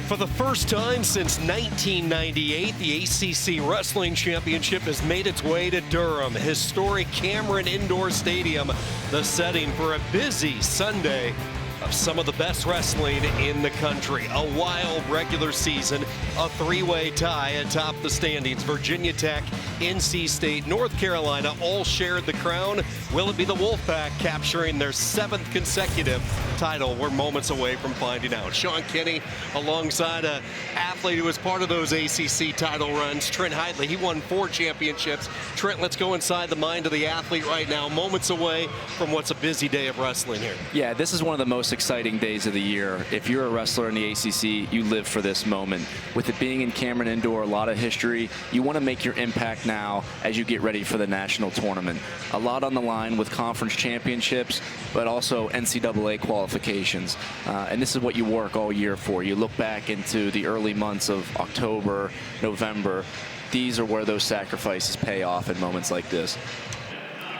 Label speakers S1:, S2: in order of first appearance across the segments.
S1: For the first time since 1998, the ACC Wrestling Championship has made its way to Durham. Historic Cameron Indoor Stadium, the setting for a busy Sunday of some of the best wrestling in the country. A wild regular season, a three-way tie atop the standings. Virginia Tech, NC State, North Carolina all shared the crown. Will it be the Wolfpack capturing their 7th consecutive title? We're moments away from finding out. Sean Kenny alongside an athlete who was part of those ACC title runs, Trent Heitley. He won 4 championships. Trent, let's go inside the mind of the athlete right now, moments away from what's a busy day of wrestling here.
S2: Yeah, this is one of the most exciting days of the year. If you're a wrestler in the ACC, you live for this moment. With it being in Cameron Indoor, a lot of history, you want to make your impact now as you get ready for the national tournament. A lot on the line with conference championships, but also NCAA qualifications. And this is what you work all year for. You look back into the early months of October, November. These are where those sacrifices pay off in moments like this.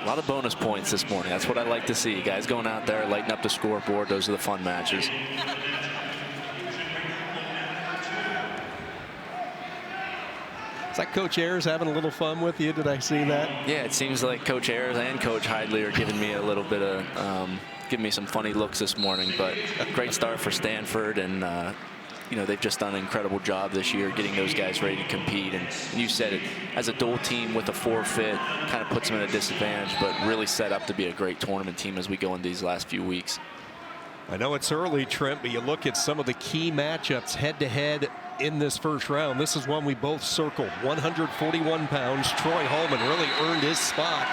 S2: A lot of bonus points this morning. That's what I like to see. Guys going out there, lighting up the scoreboard. Those are the fun matches.
S1: Is that Coach Ayers having a little fun with you? Did I see that?
S2: Yeah, it seems like Coach Ayers and Coach Heitley are giving me a little bit of, giving me some funny looks this morning. But a great start for Stanford, and you know, they've just done an incredible job this year getting those guys ready to compete. And you said it, as a dual team with a forfeit, kind of puts them at a disadvantage, but really set up to be a great tournament team as we go into these last few weeks.
S1: I know it's early, Trent, but you look at some of the key matchups head-to-head in this first round. This is one we both circled. 141 pounds. Troy Holman really earned his spot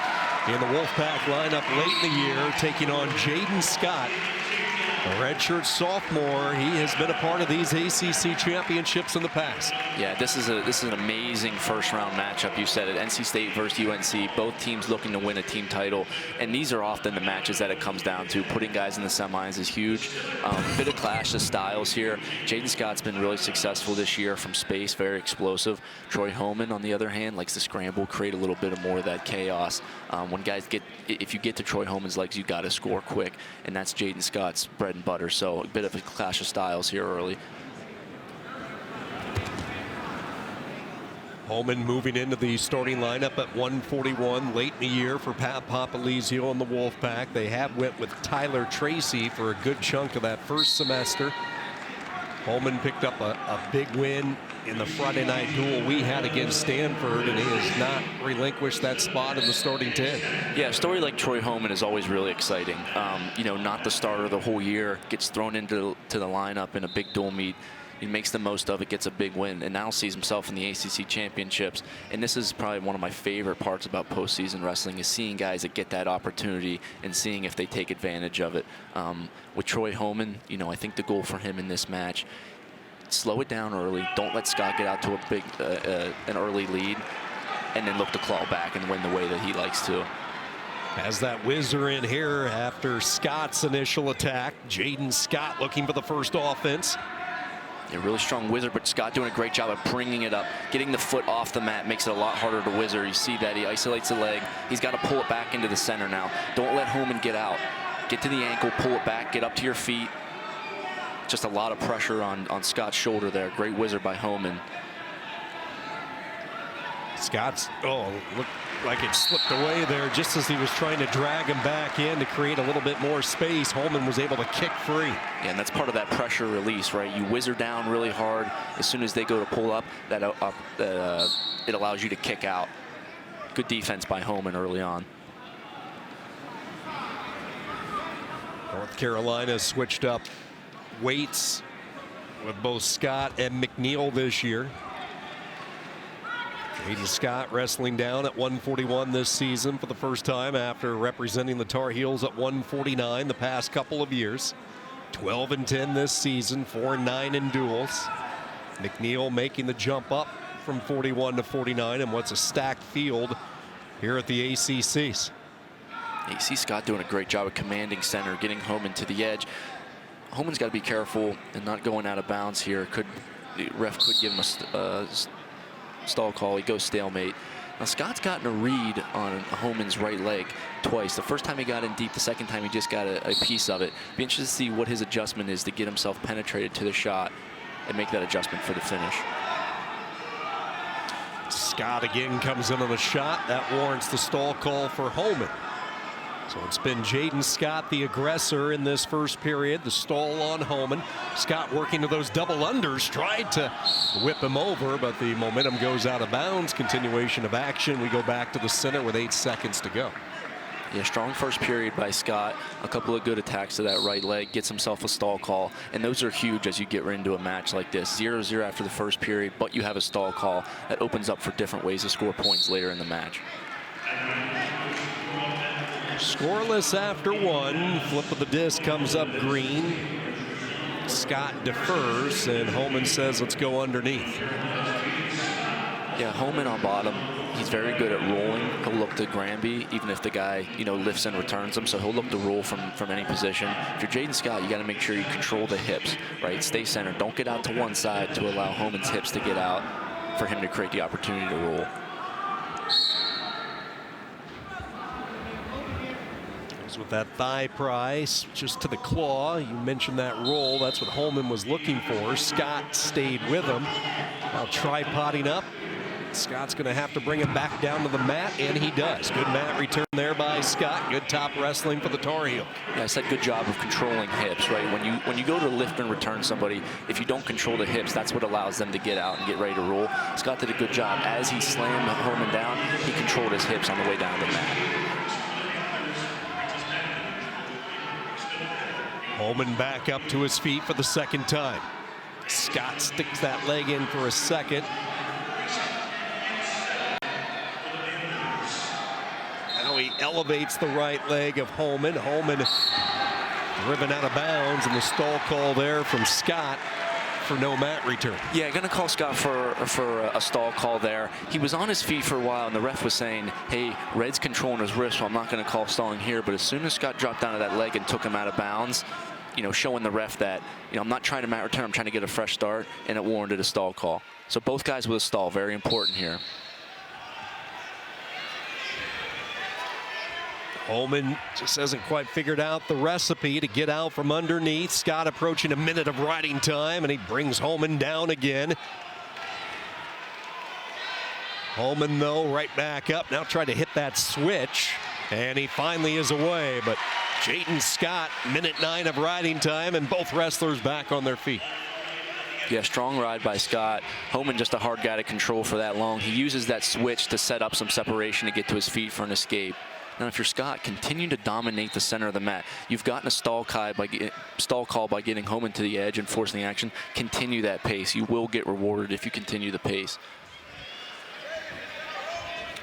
S1: in the Wolfpack lineup late in the year, taking on Jaden Scott, a redshirt sophomore. He has been a part of these ACC championships in the past.
S2: Yeah, this is an amazing first-round matchup. You said it, NC State versus UNC, both teams looking to win a team title, and these are often the matches that it comes down to. Putting guys in the semis is huge. Bit of clash of styles here. Jaden Scott's been really successful this year from space, very explosive. Troy Holman, on the other hand, likes to scramble, create a little bit of more of that chaos. When guys if you get to Troy Holman's legs, you got to score quick, and that's Jaden Scott's bread and butter. So a bit of a clash of styles here early.
S1: Holman moving into the starting lineup at 141 late in the year for Pat Papalizio and the Wolfpack. They have went with Tyler Tracy for a good chunk of that first semester. Holman picked up a big win in the Friday night duel we had against Stanford, and he has not relinquished that spot in the starting 10.
S2: Yeah, a story like Troy Holman is always really exciting. You know, not the starter the whole year, gets thrown into the lineup in a big dual meet. He makes the most of it, gets a big win, and now sees himself in the ACC championships. And this is probably one of my favorite parts about postseason wrestling, is seeing guys that get that opportunity and seeing if they take advantage of it. With Troy Holman, you know, I think the goal for him in this match, slow it down early. Don't let Scott get out to a big, an early lead, and then look to claw back and win the way that he likes to.
S1: Has that whizzer in here after Scott's initial attack. Jaden Scott looking for the first offense.
S2: A really strong whizzer, but Scott doing a great job of bringing it up. Getting the foot off the mat makes it a lot harder to whizzer. You see that he isolates the leg. He's got to pull it back into the center now. Don't let Holman get out. Get to the ankle, pull it back, get up to your feet. Just a lot of pressure on Scott's shoulder there. Great whizzer by Holman.
S1: Scott's, looked like it slipped away there just as he was trying to drag him back in to create a little bit more space. Holman was able to kick free.
S2: Yeah, and that's part of that pressure release, right? You whizzer down really hard. As soon as they go to pull up, it allows you to kick out. Good defense by Holman early on.
S1: North Carolina switched up weights with both Scott and McNeil this year. Jaden Scott wrestling down at 141 this season for the first time after representing the Tar Heels at 149 the past couple of years. 12-10 this season, 4-9 in duels. McNeil making the jump up from 41 to 49 in what's a stacked field here at the ACCs.
S2: AC Scott doing a great job of commanding center, getting Holman to the edge. Holman's got to be careful and not going out of bounds here. The ref could give him a stall call. He goes stalemate. Now Scott's gotten a read on Holman's right leg twice. The first time he got in deep, the second time he just got a piece of it. Be interested to see what his adjustment is to get himself penetrated to the shot. and make that adjustment for the finish.
S1: Scott again comes in on a shot. That warrants the stall call for Holman. So it's been Jaden Scott, the aggressor in this first period. The stall on Holman. Scott working to those double unders, tried to whip him over, but the momentum goes out of bounds. Continuation of action. We go back to the center with 8 seconds to go.
S2: Yeah, strong first period by Scott. A couple of good attacks to that right leg. Gets himself a stall call. And those are huge as you get into a match like this. 0-0 after the first period, but you have a stall call. That opens up for different ways to score points later in the match.
S1: Scoreless after one. Flip of the disc comes up green. Scott defers, and Holman says, let's go underneath.
S2: Yeah, Holman on bottom. He's very good at rolling. He'll look to Granby, even if the guy, lifts and returns him. So he'll look to roll from any position. If you're Jaden Scott, you got to make sure you control the hips, right? Stay centered. Don't get out to one side to allow Holman's hips to get out for him to create the opportunity to roll.
S1: With that thigh price just to the claw. You mentioned that roll. That's what Holman was looking for. Scott stayed with him. Now tripoding up. Scott's going to have to bring him back down to the mat, and he does. Good mat return there by Scott. Good top wrestling for the Tar Heel.
S2: Yeah, I said good job of controlling hips, right? When you go to lift and return somebody, if you don't control the hips, that's what allows them to get out and get ready to roll. Scott did a good job. As he slammed Holman down, he controlled his hips on the way down to the mat.
S1: Holman back up to his feet for the second time. Scott sticks that leg in for a second. Now he elevates the right leg of Holman. Holman driven out of bounds, and the stall call there from Scott for no mat return.
S2: Yeah, going to call Scott for a stall call there. He was on his feet for a while, and the ref was saying, hey, Red's controlling his wrist, so I'm not going to call stalling here. But as soon as Scott dropped down to that leg and took him out of bounds, showing the ref that, I'm not trying to mat return, I'm trying to get a fresh start, and it warranted a stall call. So both guys with a stall, very important here.
S1: Holman just hasn't quite figured out the recipe to get out from underneath. Scott approaching a minute of riding time, and he brings Holman down again. Holman, though, right back up. Now trying to hit that switch, and he finally is away. But Jaden Scott, minute 9 of riding time, and both wrestlers back on their feet.
S2: Yeah, strong ride by Scott. Holman just a hard guy to control for that long. He uses that switch to set up some separation to get to his feet for an escape. Now, if you're Scott, continue to dominate the center of the mat. You've gotten a stall call by getting Holman to the edge and forcing the action. Continue that pace. You will get rewarded if you continue the pace.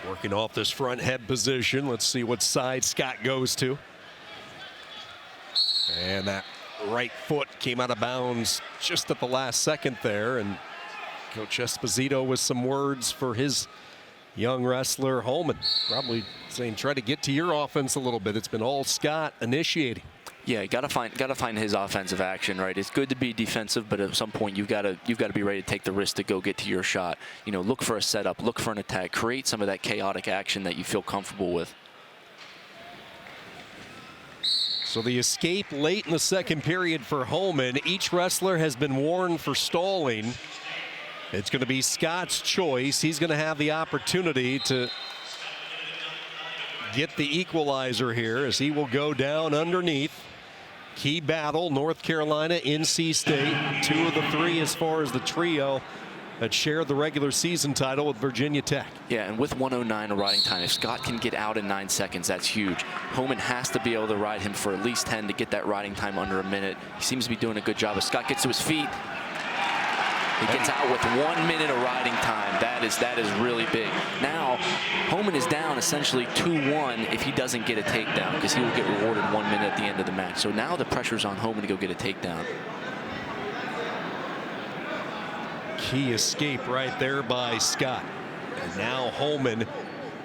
S1: Working off this front head position. Let's see what side Scott goes to. And that right foot came out of bounds just at the last second there. And Coach Esposito with some words for his young wrestler Holman, probably saying try to get to your offense a little bit. It's been all Scott initiating.
S2: Yeah, gotta find his offensive action, right? It's good to be defensive, but at some point you've got to be ready to take the risk to go get to your shot. Look for a setup, look for an attack, create some of that chaotic action that you feel comfortable with.
S1: So the escape late in the second period for Holman. Each wrestler has been warned for stalling. It's going to be Scott's choice. He's going to have the opportunity to get the equalizer here as he will go down underneath. Key battle, North Carolina, NC State. 2 of the 3 as far as the trio that shared the regular season title with Virginia Tech.
S2: Yeah, and with 1:09 of riding time, if Scott can get out in 9 seconds, that's huge. Holman has to be able to ride him for at least 10 to get that riding time under a minute. He seems to be doing a good job. As Scott gets to his feet, he gets out with 1 minute of riding time. That is really big. Now, Holman is down essentially 2-1 if he doesn't get a takedown, because he will get rewarded 1 minute at the end of the match. So now the pressure's on Holman to go get a takedown.
S1: Key escape right there by Scott. And now Holman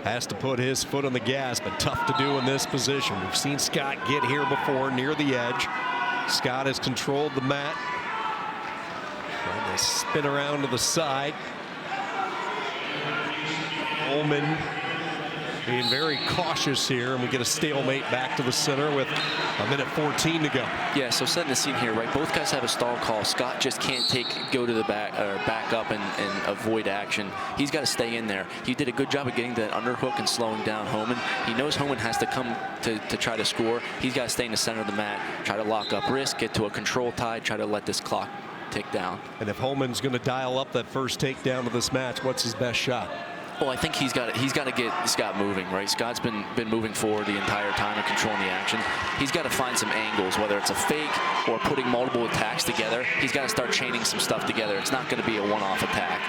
S1: has to put his foot on the gas, but tough to do in this position. We've seen Scott get here before near the edge. Scott has controlled the mat. Trying to spin around to the side. Holman being very cautious here, and we get a stalemate back to the center with 1:14 to go.
S2: Yeah, so setting the scene here, right? Both guys have a stall call. Scott just can't go to the back up and avoid action. He's got to stay in there. He did a good job of getting the underhook and slowing down Homan. He knows Homan has to come to try to score. He's got to stay in the center of the mat, try to lock up wrist, get to a control tie, try to let this clock tick down.
S1: And if Homan's going to dial up that first takedown of this match, what's his best shot?
S2: Well, I think he's got to get Scott moving, right? Scott's been moving forward the entire time and controlling the action. He's got to find some angles, whether it's a fake or putting multiple attacks together. He's got to start chaining some stuff together. It's not going to be a one-off attack.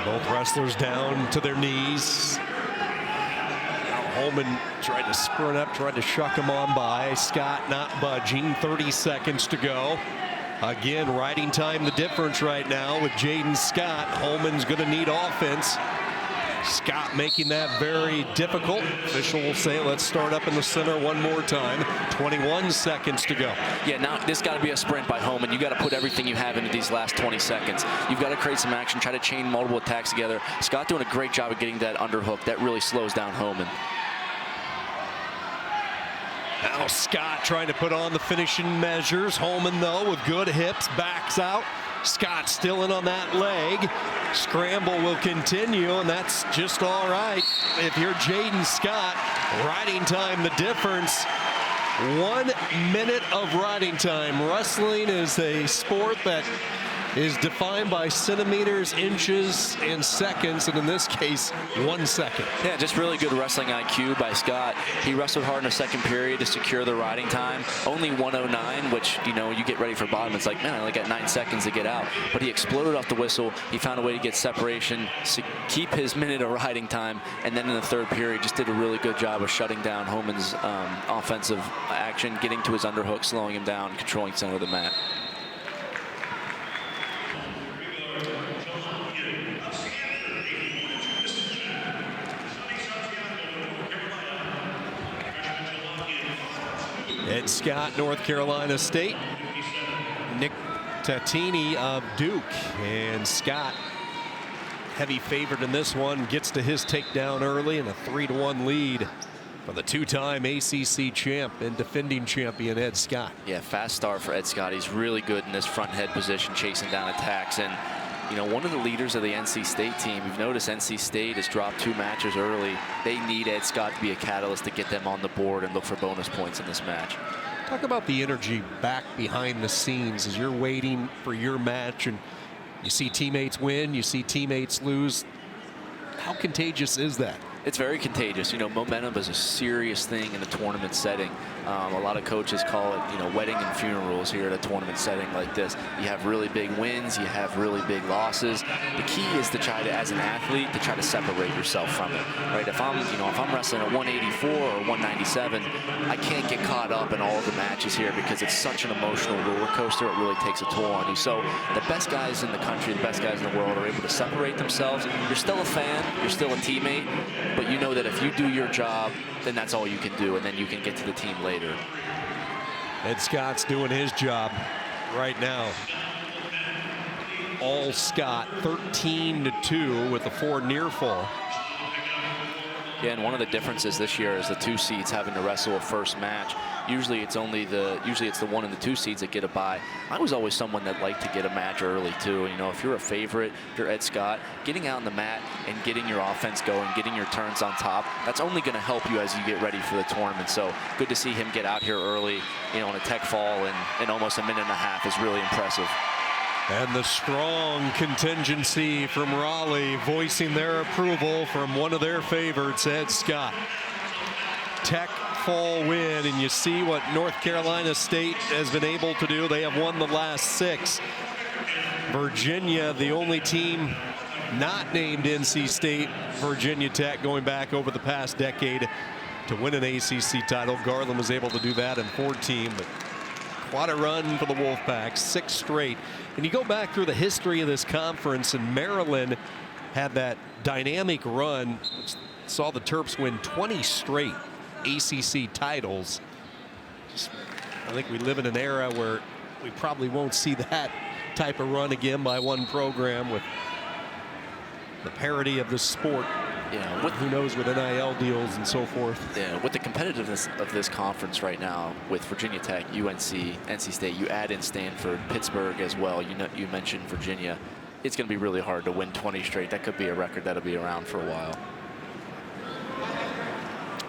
S1: Both wrestlers down to their knees. Now Homan tried to sprint up, tried to shuck him on by. Scott not budging. 30 seconds to go. Again, riding time the difference right now with Jaden Scott. Holman's going to need offense. Scott making that very difficult. Official will say, let's start up in the center one more time. 21 seconds to go.
S2: Yeah, now this got to be a sprint by Homan. You got to put everything you have into these last 20 seconds. You've got to create some action, try to chain multiple attacks together. Scott doing a great job of getting that underhook. That really slows down Homan.
S1: Now Scott trying to put on the finishing measures. Homan, though, with good hips, backs out. Scott still in on that leg. Scramble will continue, and that's just all right. If you're Jaden Scott, riding time the difference. 1 minute of riding time. Wrestling is a sport that is defined by centimeters, inches, and seconds, and in this case, 1 second.
S2: Yeah, just really good wrestling IQ by Scott. He wrestled hard in the second period to secure the riding time. Only 1:09, which, you know, you get ready for bottom. It's like, man, I only got 9 seconds to get out. But he exploded off the whistle. He found a way to get separation, keep his minute of riding time, and then in the third period, just did a really good job of shutting down Homan's offensive action, getting to his underhook, slowing him down, controlling center of the mat.
S1: Ed Scott, North Carolina State. Nick Tatini of Duke. And Scott, heavy favorite in this one, gets to his takedown early and a 3-1 lead for the two-time ACC champ and defending champion Ed Scott.
S2: Yeah, fast start for Ed Scott. He's really good in this front head position, chasing down attacks. And you know, one of the leaders of the NC State team, you've noticed NC State has dropped 2 matches early. They need Ed Scott to be a catalyst to get them on the board and look for bonus points in this match.
S1: Talk about the energy back behind the scenes as you're waiting for your match and you see teammates win, you see teammates lose. How contagious is that?
S2: It's very contagious. You know, momentum is a serious thing in a tournament setting. A lot of coaches call it, you know, wedding and funerals here at a tournament setting like this. You have really big wins, you have really big losses. The key is to try to, as an athlete, to try to separate yourself from it, right? If I'm wrestling at 184 or 197, I can't get caught up in all of the matches here because it's such an emotional roller coaster. It really takes a toll on you. So the best guys in the country, the best guys in the world are able to separate themselves. You're still a fan, you're still a teammate, but you know that if you do your job, then that's all you can do, and then you can get to the team later.
S1: Ed Scott's doing his job right now. All Scott, 13-2 with a 4 near fall.
S2: Yeah, and one of the differences this year is the 2 seeds having to wrestle a first match. Usually it's the 1 and the 2 seeds that get a bye. I was always someone that liked to get a match early too. You know, if you're a favorite, if you're Ed Scott, getting out on the mat and getting your offense going, getting your turns on top, that's only going to help you as you get ready for the tournament. So good to see him get out here early, you know, in a tech fall in almost a minute and a half is really impressive.
S1: And the strong contingency from Raleigh voicing their approval from one of their favorites, Ed Scott. Tech fall win, and you see what North Carolina State has been able to do. They have won the last 6. Virginia, the only team not named NC State, Virginia Tech, going back over the past decade to win an ACC title. Garland was able to do that in 14, but quite a run for the Wolfpack, 6 straight. And you go back through the history of this conference, and Maryland had that dynamic run, which saw the Terps win 20 straight ACC titles. I think we live in an era where we probably won't see that type of run again by one program, with the parity of the sport.
S2: Yeah,
S1: Who knows with NIL deals and so forth.
S2: Yeah, with the competitiveness of this conference right now, with Virginia Tech, UNC, NC State, you add in Stanford, Pittsburgh as well. You mentioned Virginia. It's going to be really hard to win 20 straight. That could be a record that'll be around for a while.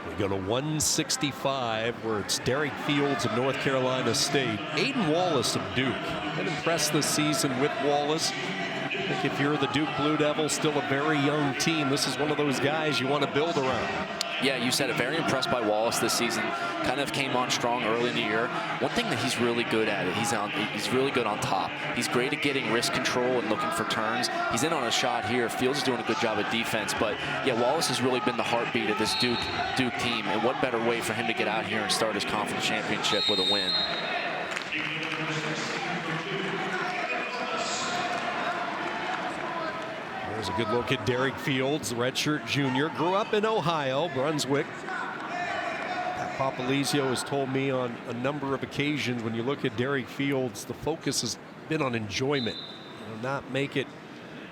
S1: We go to 165, where it's Derek Fields of North Carolina State. Aiden Wallace of Duke. Been impressed this season with Wallace. I think if you're the Duke Blue Devils, still a very young team, this is one of those guys you want to build around.
S2: Yeah, you said it. Very impressed by Wallace this season. Kind of came on strong early in the year. One thing that he's really good at, he's really good on top. He's great at getting wrist control and looking for turns. He's in on a shot here. Fields is doing a good job at defense. But yeah, Wallace has really been the heartbeat of this Duke team. And what better way for him to get out here and start his conference championship with a win?
S1: There's a good look at Derek Fields, the redshirt junior. Grew up in Ohio, Brunswick. Pat Papalizio has told me on a number of occasions, when you look at Derek Fields, the focus has been on enjoyment. Not make it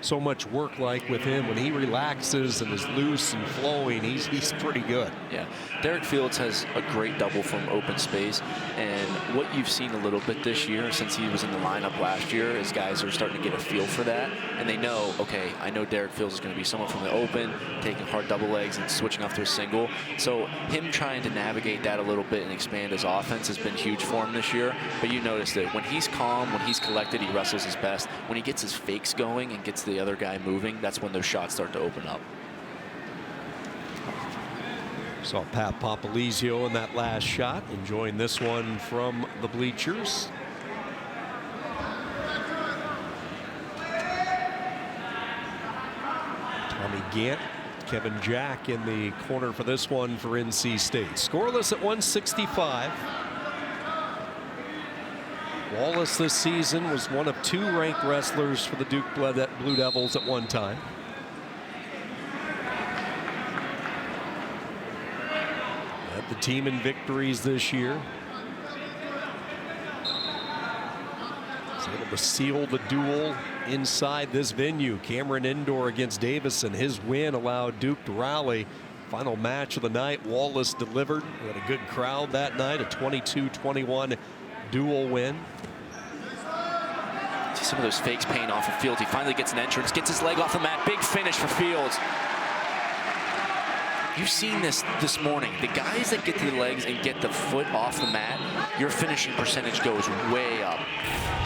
S1: so much work like with him. When he relaxes and is loose and flowing, he's pretty good.
S2: Yeah, Derek Fields has a great double from open space, and what you've seen a little bit this year since he was in the lineup last year is guys are starting to get a feel for that, and they know, okay, I know Derek Fields is going to be someone from the open, taking hard double legs and switching off to a single. So him trying to navigate that a little bit and expand his offense has been huge for him this year. But you noticed it, when he's calm, when he's collected, he wrestles his best. When he gets his fakes going and gets the other guy moving, that's when those shots start to open up.
S1: Saw Pat Papalizio in that last shot, enjoying this one from the bleachers. Tommy Gant, Kevin Jack in the corner for this one for NC State. Scoreless at 165. Wallace this season was one of 2 ranked wrestlers for the Duke Blue Devils at one time. Led the team in victories this year. Was able to seal the duel inside this venue. Cameron Indoor against Davison. His win allowed Duke to rally. Final match of the night, Wallace delivered. We had a good crowd that night, a 22-21 dual win.
S2: See some of those fakes paying off of Fields. He finally gets an entrance, gets his leg off the mat. Big finish for Fields. You've seen this morning. The guys that get to the legs and get the foot off the mat, your finishing percentage goes way up.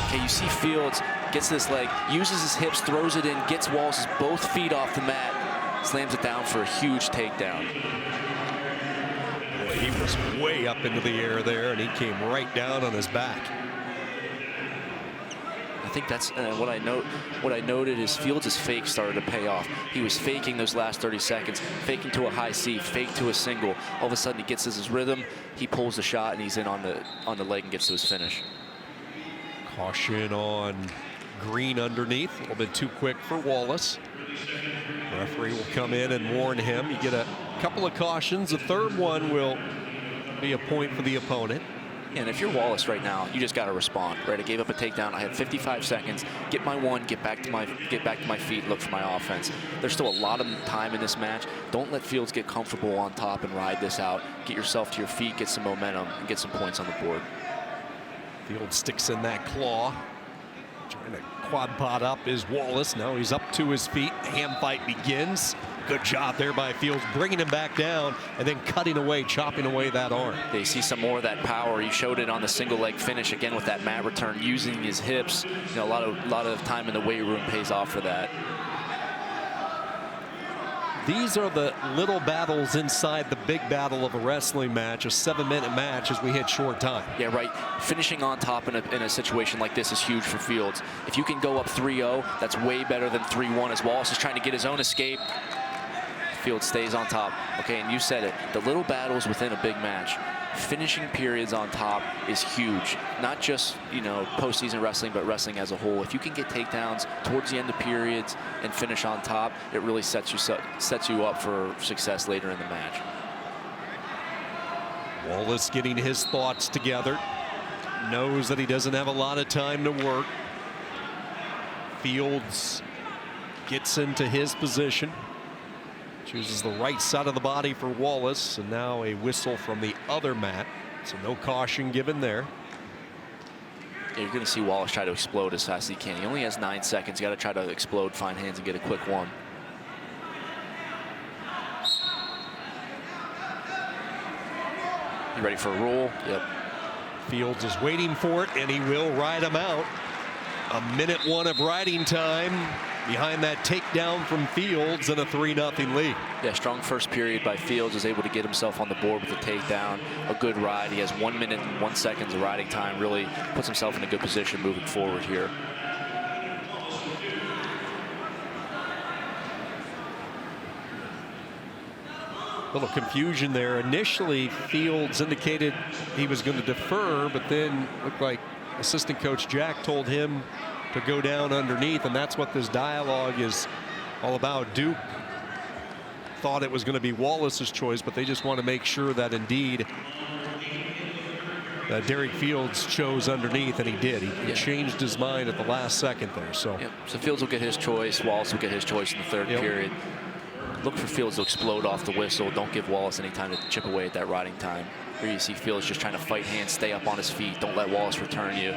S2: Okay, you see Fields gets this leg, uses his hips, throws it in, gets Wallace's both feet off the mat, slams it down for a huge takedown.
S1: Boy, he was way up into the air there, and he came right down on his back.
S2: I think that's what I noted is Fields' fake started to pay off. He was faking those last 30 seconds, faking to a high C, fake to a single. All of a sudden he gets his rhythm, he pulls the shot, and he's in on the leg and gets to his finish.
S1: Caution on Green underneath, a little bit too quick for Wallace. Referee will come in and warn him. You get a couple of cautions. The third one will be a point for the opponent.
S2: And if you're Wallace right now, you just got to respond, right? I gave up a takedown. I had 55 seconds. Get my one, get back to my feet, look for my offense. There's still a lot of time in this match. Don't let Fields get comfortable on top and ride this out. Get yourself to your feet, get some momentum, and get some points on the board.
S1: Fields sticks in that claw. Trying to quad pot up is Wallace. Now he's up to his feet. The hand fight begins. Good job there by Fields, bringing him back down and then cutting away, chopping away that arm.
S2: They see some more of that power. He showed it on the single leg finish again with that mat return, using his hips. You know, a lot of time in the weight room pays off for that.
S1: These are the little battles inside the big battle of a wrestling match, a 7-minute match as we hit short time.
S2: Yeah, right. Finishing on top in a situation like this is huge for Fields. If you can go up 3-0, that's way better than 3-1 as Wallace is trying to get his own escape. Fields stays on top. Okay, and you said it. The little battles within a big match. Finishing periods on top is huge. Not just, you know, postseason wrestling, but wrestling as a whole. If you can get takedowns towards the end of periods and finish on top, it really sets you up for success later in the match.
S1: Wallace getting his thoughts together. Knows that he doesn't have a lot of time to work. Fields gets into his position. Chooses the right side of the body for Wallace, and now a whistle from the other mat. So no caution given there.
S2: You're going to see Wallace try to explode as fast as he can. He only has 9 seconds. You got to try to explode, find hands, and get a quick one. You ready for a roll? Yep.
S1: Fields is waiting for it, and he will ride him out. A minute 1 of riding time behind that takedown from Fields and a 3-0 lead.
S2: Yeah, strong first period by Fields. Was able to get himself on the board with a takedown. A good ride. He has 1 minute and 1 second of riding time. Really puts himself in a good position moving forward here.
S1: A little confusion there. Initially, Fields indicated he was going to defer, but then looked like assistant coach Jack told him to go down underneath, and that's what this dialogue is all about. Duke thought it was going to be Wallace's choice, but they just want to make sure that indeed Derek Fields chose underneath, and he did. He changed his mind at the last second there. So
S2: Fields will get his choice. Wallace will get his choice in the third period. Look for Fields to explode off the whistle. Don't give Wallace any time to chip away at that riding time. Here you see Fields just trying to fight hands, stay up on his feet. Don't let Wallace return you.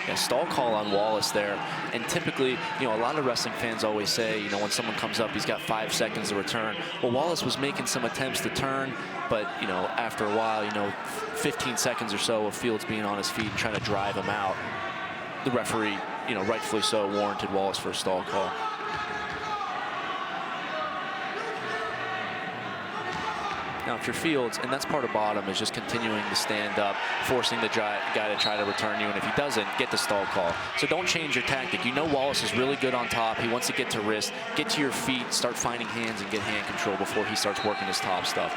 S2: Yeah, stall call on Wallace there. And typically, a lot of wrestling fans always say, when someone comes up, he's got 5 seconds to return. Well, Wallace was making some attempts to turn, but, after a while, 15 seconds or so of Fields being on his feet and trying to drive him out, the referee, rightfully so, warranted Wallace for a stall call. Now, if you're Fields, and that's part of bottom, is just continuing to stand up, forcing the guy to try to return you, and if he doesn't, get the stall call. So don't change your tactic. Wallace is really good on top. He wants to get to wrist, get to your feet, start finding hands, and get hand control before he starts working his top stuff.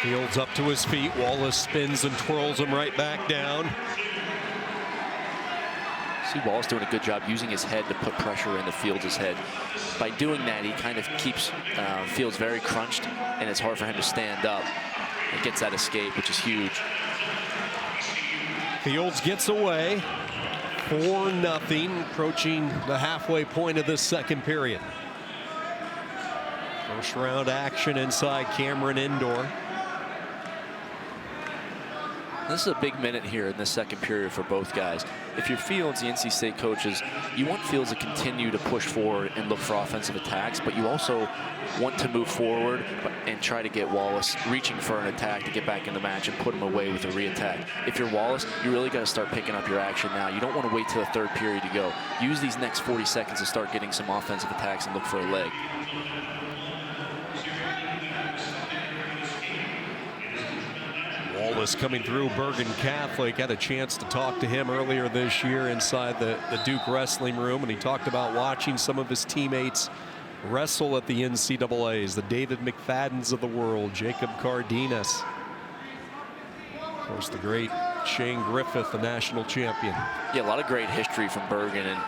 S1: Fields up to his feet. Wallace spins and twirls him right back down.
S2: See Wallace doing a good job using his head to put pressure into Fields' head. By doing that, he kind of keeps Fields very crunched, and it's hard for him to stand up. It gets that escape, which is huge.
S1: Fields gets away. 4-0, approaching the halfway point of this second period. First round action inside Cameron Indoor.
S2: This is a big minute here in the second period for both guys. If you're Fields, the NC State coaches, you want Fields to continue to push forward and look for offensive attacks, but you also want to move forward and try to get Wallace reaching for an attack to get back in the match and put him away with a re-attack. If you're Wallace, you really got to start picking up your action now. You don't want to wait till the third period to go. Use these next 40 seconds to start getting some offensive attacks and look for a leg.
S1: Wallace coming through Bergen Catholic. Had a chance to talk to him earlier this year inside the Duke wrestling room, and he talked about watching some of his teammates wrestle at the NCAAs, the David McFaddens of the world, Jacob Cardenas. Of course, the great Shane Griffith, the national champion.
S2: Yeah, a lot of great history from Bergen, and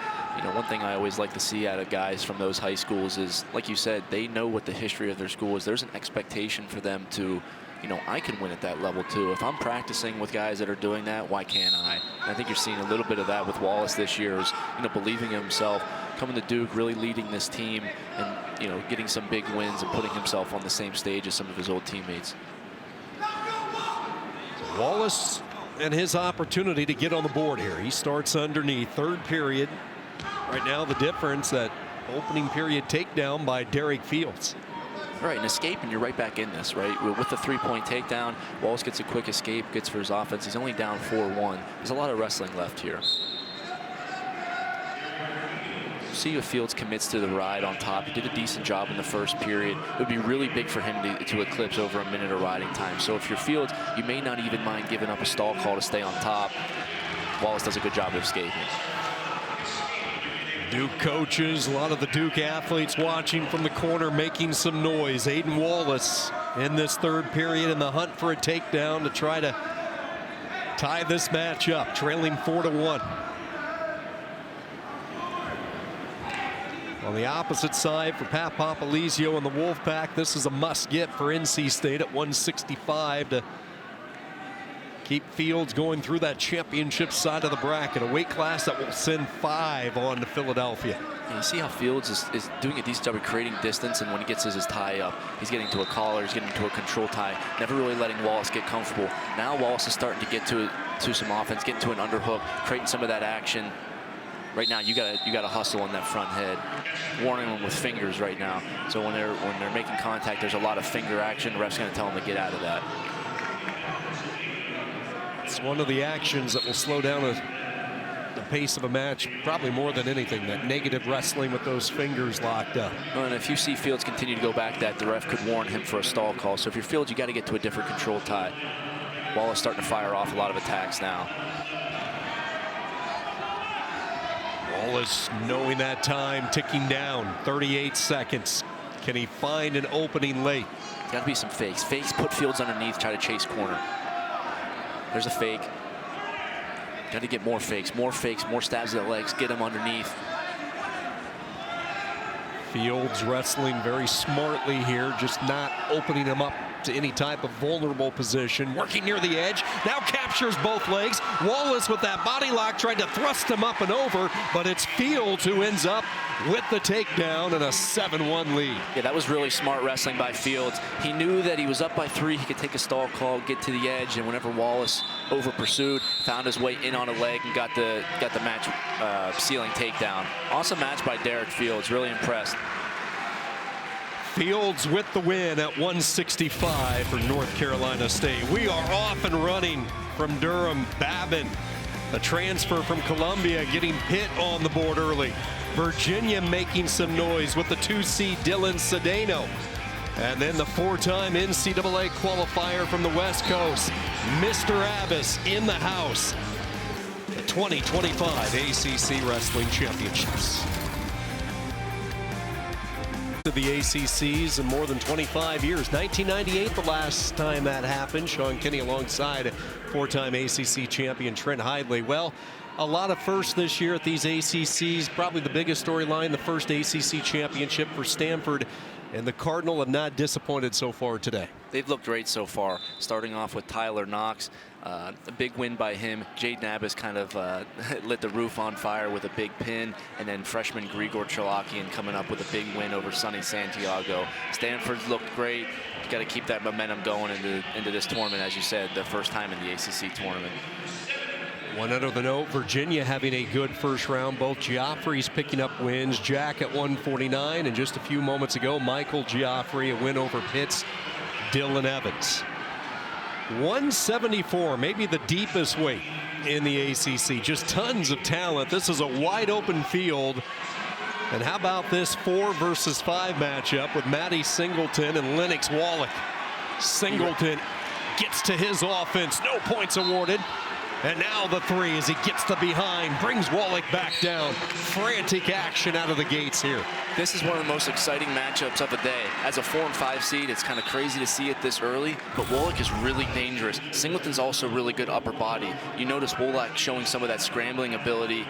S2: one thing I always like to see out of guys from those high schools is, like you said, they know what the history of their school is. There's an expectation for them to, I can win at that level too. If I'm practicing with guys that are doing that, why can't I? And I think you're seeing a little bit of that with Wallace this year, is, believing in himself, coming to Duke, really leading this team, and, getting some big wins and putting himself on the same stage as some of his old teammates.
S1: Wallace and his opportunity to get on the board here. He starts underneath. Third period. Right now the difference, that opening period takedown by Derek Fields.
S2: Right, and escape, and you're right back in this, right? With the 3-point takedown, Wallace gets a quick escape, gets for his offense. He's only down 4-1. There's a lot of wrestling left here. See if Fields commits to the ride on top. He did a decent job in the first period. It would be really big for him to eclipse over a minute of riding time. So if you're Fields, you may not even mind giving up a stall call to stay on top. Wallace does a good job of escaping.
S1: Duke coaches, a lot of the Duke athletes watching from the corner, making some noise. Aiden Wallace in this third period in the hunt for a takedown to try to tie this match up, trailing 4-1. On the opposite side for Pat Papalizio and the Wolfpack, this is a must-get for NC State at 165 to keep Fields going through that championship side of the bracket, a weight class that will send 5 on to Philadelphia.
S2: And you see how Fields is doing a decent job of creating distance, and when he gets his tie up, he's getting to a collar, he's getting to a control tie, never really letting Wallace get comfortable. Now Wallace is starting to get to some offense, getting to an underhook, creating some of that action. Right now, you gotta hustle on that front head. Warning them with fingers right now. So when they're making contact, there's a lot of finger action. The ref's gonna tell them to get out of that.
S1: It's one of the actions that will slow down the pace of a match, probably more than anything, that negative wrestling with those fingers locked up.
S2: Well, and if you see Fields continue to go back, that the ref could warn him for a stall call. So if you're Fields, you got to get to a different control tie. Wallace starting to fire off a lot of attacks now.
S1: Wallace knowing that time ticking down, 38 seconds. Can he find an opening late?
S2: Got to be some fakes. Fakes, put Fields underneath, try to chase corner. There's a fake. Got to get more fakes, more stabs of the legs, get him underneath.
S1: Fields wrestling very smartly here, just not opening him up to any type of vulnerable position. Working near the edge, now captures both legs. Wallace with that body lock tried to thrust him up and over, but it's Fields who ends up with the takedown and a 7-1 lead.
S2: Yeah, that was really smart wrestling by Fields. He knew that he was up by 3, he could take a stall call, get to the edge, and whenever Wallace over pursued, found his way in on a leg and got the match sealing takedown. Awesome match by Derek Fields, really impressed.
S1: Fields with the win at 165 for North Carolina State. We are off and running from Durham. Babin, a transfer from Columbia, getting Pitt on the board early. Virginia making some noise with the 2C Dylan Cedeno. And then the 4-time NCAA qualifier from the West Coast, Mr. Abbas in the house. The 2025 ACC Wrestling Championships. The ACCs in more than 25 years. 1998 the last time that happened. Sean Kinney alongside 4-time ACC champion Trent Hidley. Well, a lot of firsts this year at these ACCs. Probably the biggest storyline, the first ACC championship for Stanford. And the Cardinal have not disappointed so far today.
S2: They've looked great so far, starting off with Tyler Knox. A big win by him. Jade Nabis kind of lit the roof on fire with a big pin, and then freshman Grigor Chalakian coming up with a big win over Sonny Santiago. Stanford's looked great. You got to keep that momentum going into this tournament, as you said, the first time in the ACC tournament.
S1: One under the note, Virginia having a good first round. Both Geoffrey's picking up wins. Jack at 149, and just a few moments ago, Michael Geoffrey, a win over Pitt's Dylan Evans. 174, maybe the deepest weight in the ACC. Just tons of talent. This is a wide open field. And how about this 4 versus 5 matchup with Matty Singleton and Lennox Wallach. Singleton gets to his offense, no points awarded. And now the 3 as he gets the behind, brings Wallach back down. Frantic action out of the gates here.
S2: This is one of the most exciting matchups of the day. As a 4 and 5 seed, it's kind of crazy to see it this early, but Wallach is really dangerous. Singleton's also really good upper body. You notice Wallach showing some of that scrambling ability.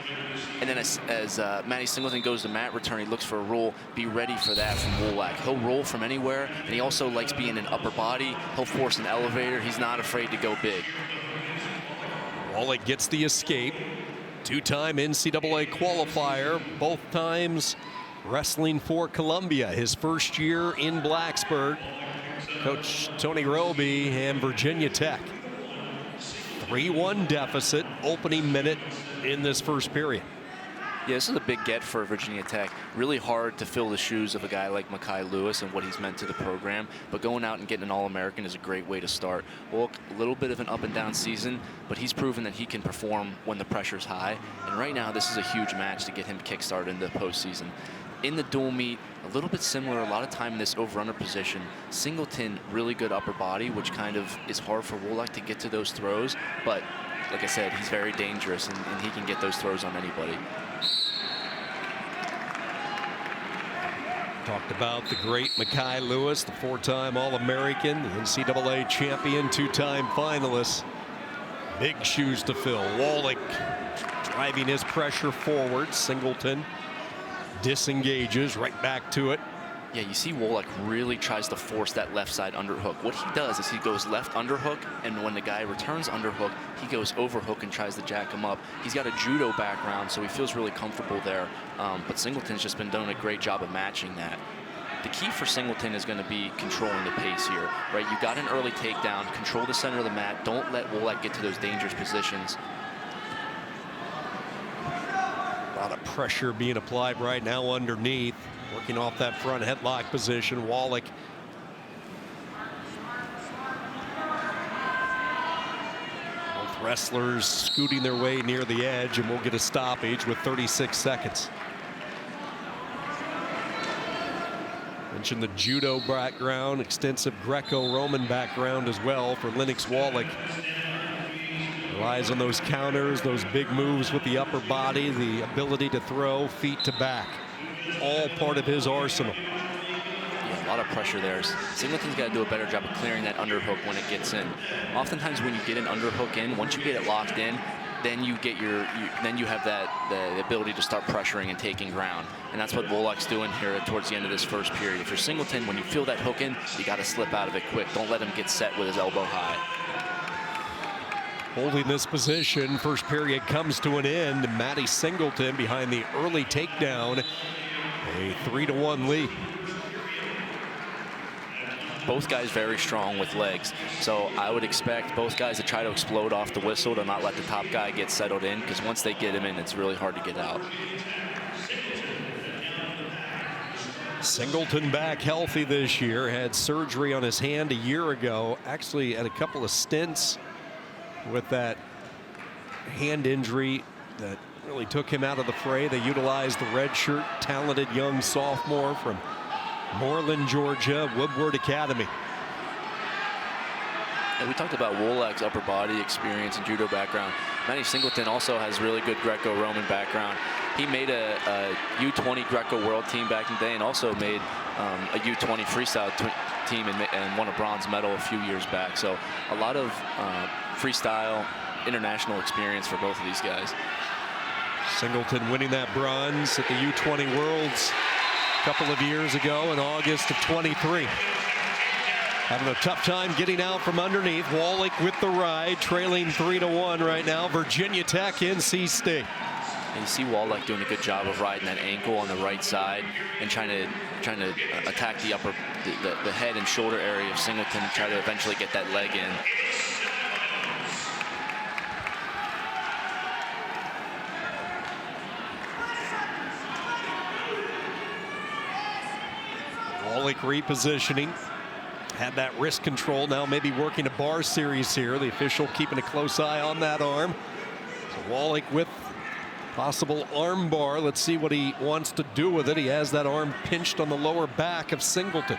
S2: And then as Matty Singleton goes to mat return, he looks for a roll. Be ready for that from Wallach. He'll roll from anywhere, and he also likes being an upper body. He'll force an elevator. He's not afraid to go big.
S1: Wallach gets the escape. 2-time NCAA qualifier, both times wrestling for Columbia. His first year in Blacksburg. Coach Tony Roby and Virginia Tech. 3-1 deficit, opening minute in this first period.
S2: Yeah, this is a big get for Virginia Tech. Really hard to fill the shoes of a guy like Mekhi Lewis and what he's meant to the program. But going out and getting an All-American is a great way to start. Well, a little bit of an up-and-down season, but he's proven that he can perform when the pressure's high. And right now, this is a huge match to get him kickstarted in the postseason. In the dual meet, a little bit similar, a lot of time in this over-under position. Singleton, really good upper body, which kind of is hard for Wallach to get to those throws. But like I said, he's very dangerous, and he can get those throws on anybody.
S1: Talked about the great Mekhi Lewis, the 4-time All-American, the NCAA champion, 2-time finalist. Big shoes to fill. Wallach driving his pressure forward. Singleton disengages right back to it.
S2: Yeah, you see Wolak really tries to force that left side underhook. What he does is he goes left underhook, and when the guy returns underhook, he goes overhook and tries to jack him up. He's got a judo background, so he feels really comfortable there. But Singleton's just been doing a great job of matching that. The key for Singleton is going to be controlling the pace here, right? You got an early takedown, control the center of the mat, don't let Wolak get to those dangerous positions.
S1: A lot of pressure being applied right now underneath. Working off that front headlock position. Wolak both wrestlers scooting their way near the edge, and we'll get a stoppage with 36 seconds. Mentioned the judo background, extensive Greco-Roman background as well for Lennox Wolak. Relies on those counters, those big moves with the upper body, the ability to throw feet to back. All part of his arsenal.
S2: Yeah, a lot of pressure there. Singleton's got to do a better job of clearing that underhook when it gets in. Oftentimes when you get an underhook in, once you get it locked in, then you get then you have the ability to start pressuring and taking ground. And that's what Wolak's doing here towards the end of this first period. If you're Singleton, when you feel that hook in, you got to slip out of it quick. Don't let him get set with his elbow high.
S1: Holding this position, first period comes to an end. Matty Singleton behind the early takedown. A 3-1 lead.
S2: Both guys very strong with legs, so I would expect both guys to try to explode off the whistle to not let the top guy get settled in, because once they get him in, it's really hard to get out.
S1: Singleton back healthy this year. Had surgery on his hand a year ago. Actually had a couple of stints with that hand injury that really took him out of the fray. They utilized the redshirt, talented young sophomore from Moreland, Georgia, Woodward Academy.
S2: And we talked about Wolak's upper body experience and judo background. Matty Singleton also has really good Greco-Roman background. He made a U20 Greco world team back in the day, and also made a U20 freestyle team and won a bronze medal a few years back. So a lot of freestyle international experience for both of these guys.
S1: Singleton winning that bronze at the U20 Worlds a couple of years ago in August of 23. Having a tough time getting out from underneath. Wolak with the ride, trailing 3-1 right now. Virginia Tech, NC State.
S2: And you see Wolak doing a good job of riding that ankle on the right side and trying to attack the the head and shoulder area of Singleton and try to eventually get that leg in.
S1: Wolak repositioning. Had that wrist control, now maybe working a bar series here. The official keeping a close eye on that arm. So Wolak with possible arm bar. Let's see what he wants to do with it. He has that arm pinched on the lower back of Singleton.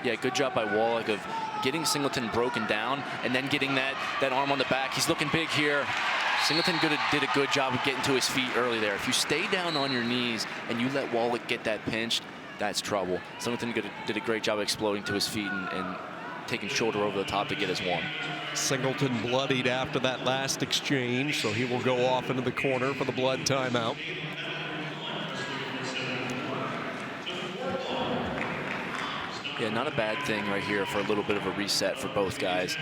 S2: Yeah, good job by Wolak of getting Singleton broken down and then getting that arm on the back. He's looking big here. Singleton did a good job of getting to his feet early there. If you stay down on your knees and you let Wolak get that pinched, that's trouble. Singleton did a great job of exploding to his feet and taking shoulder over the top to get his one.
S1: Singleton bloodied after that last exchange, so he will go off into the corner for the blood timeout.
S2: Yeah, not a bad thing right here for a little bit of a reset for both guys.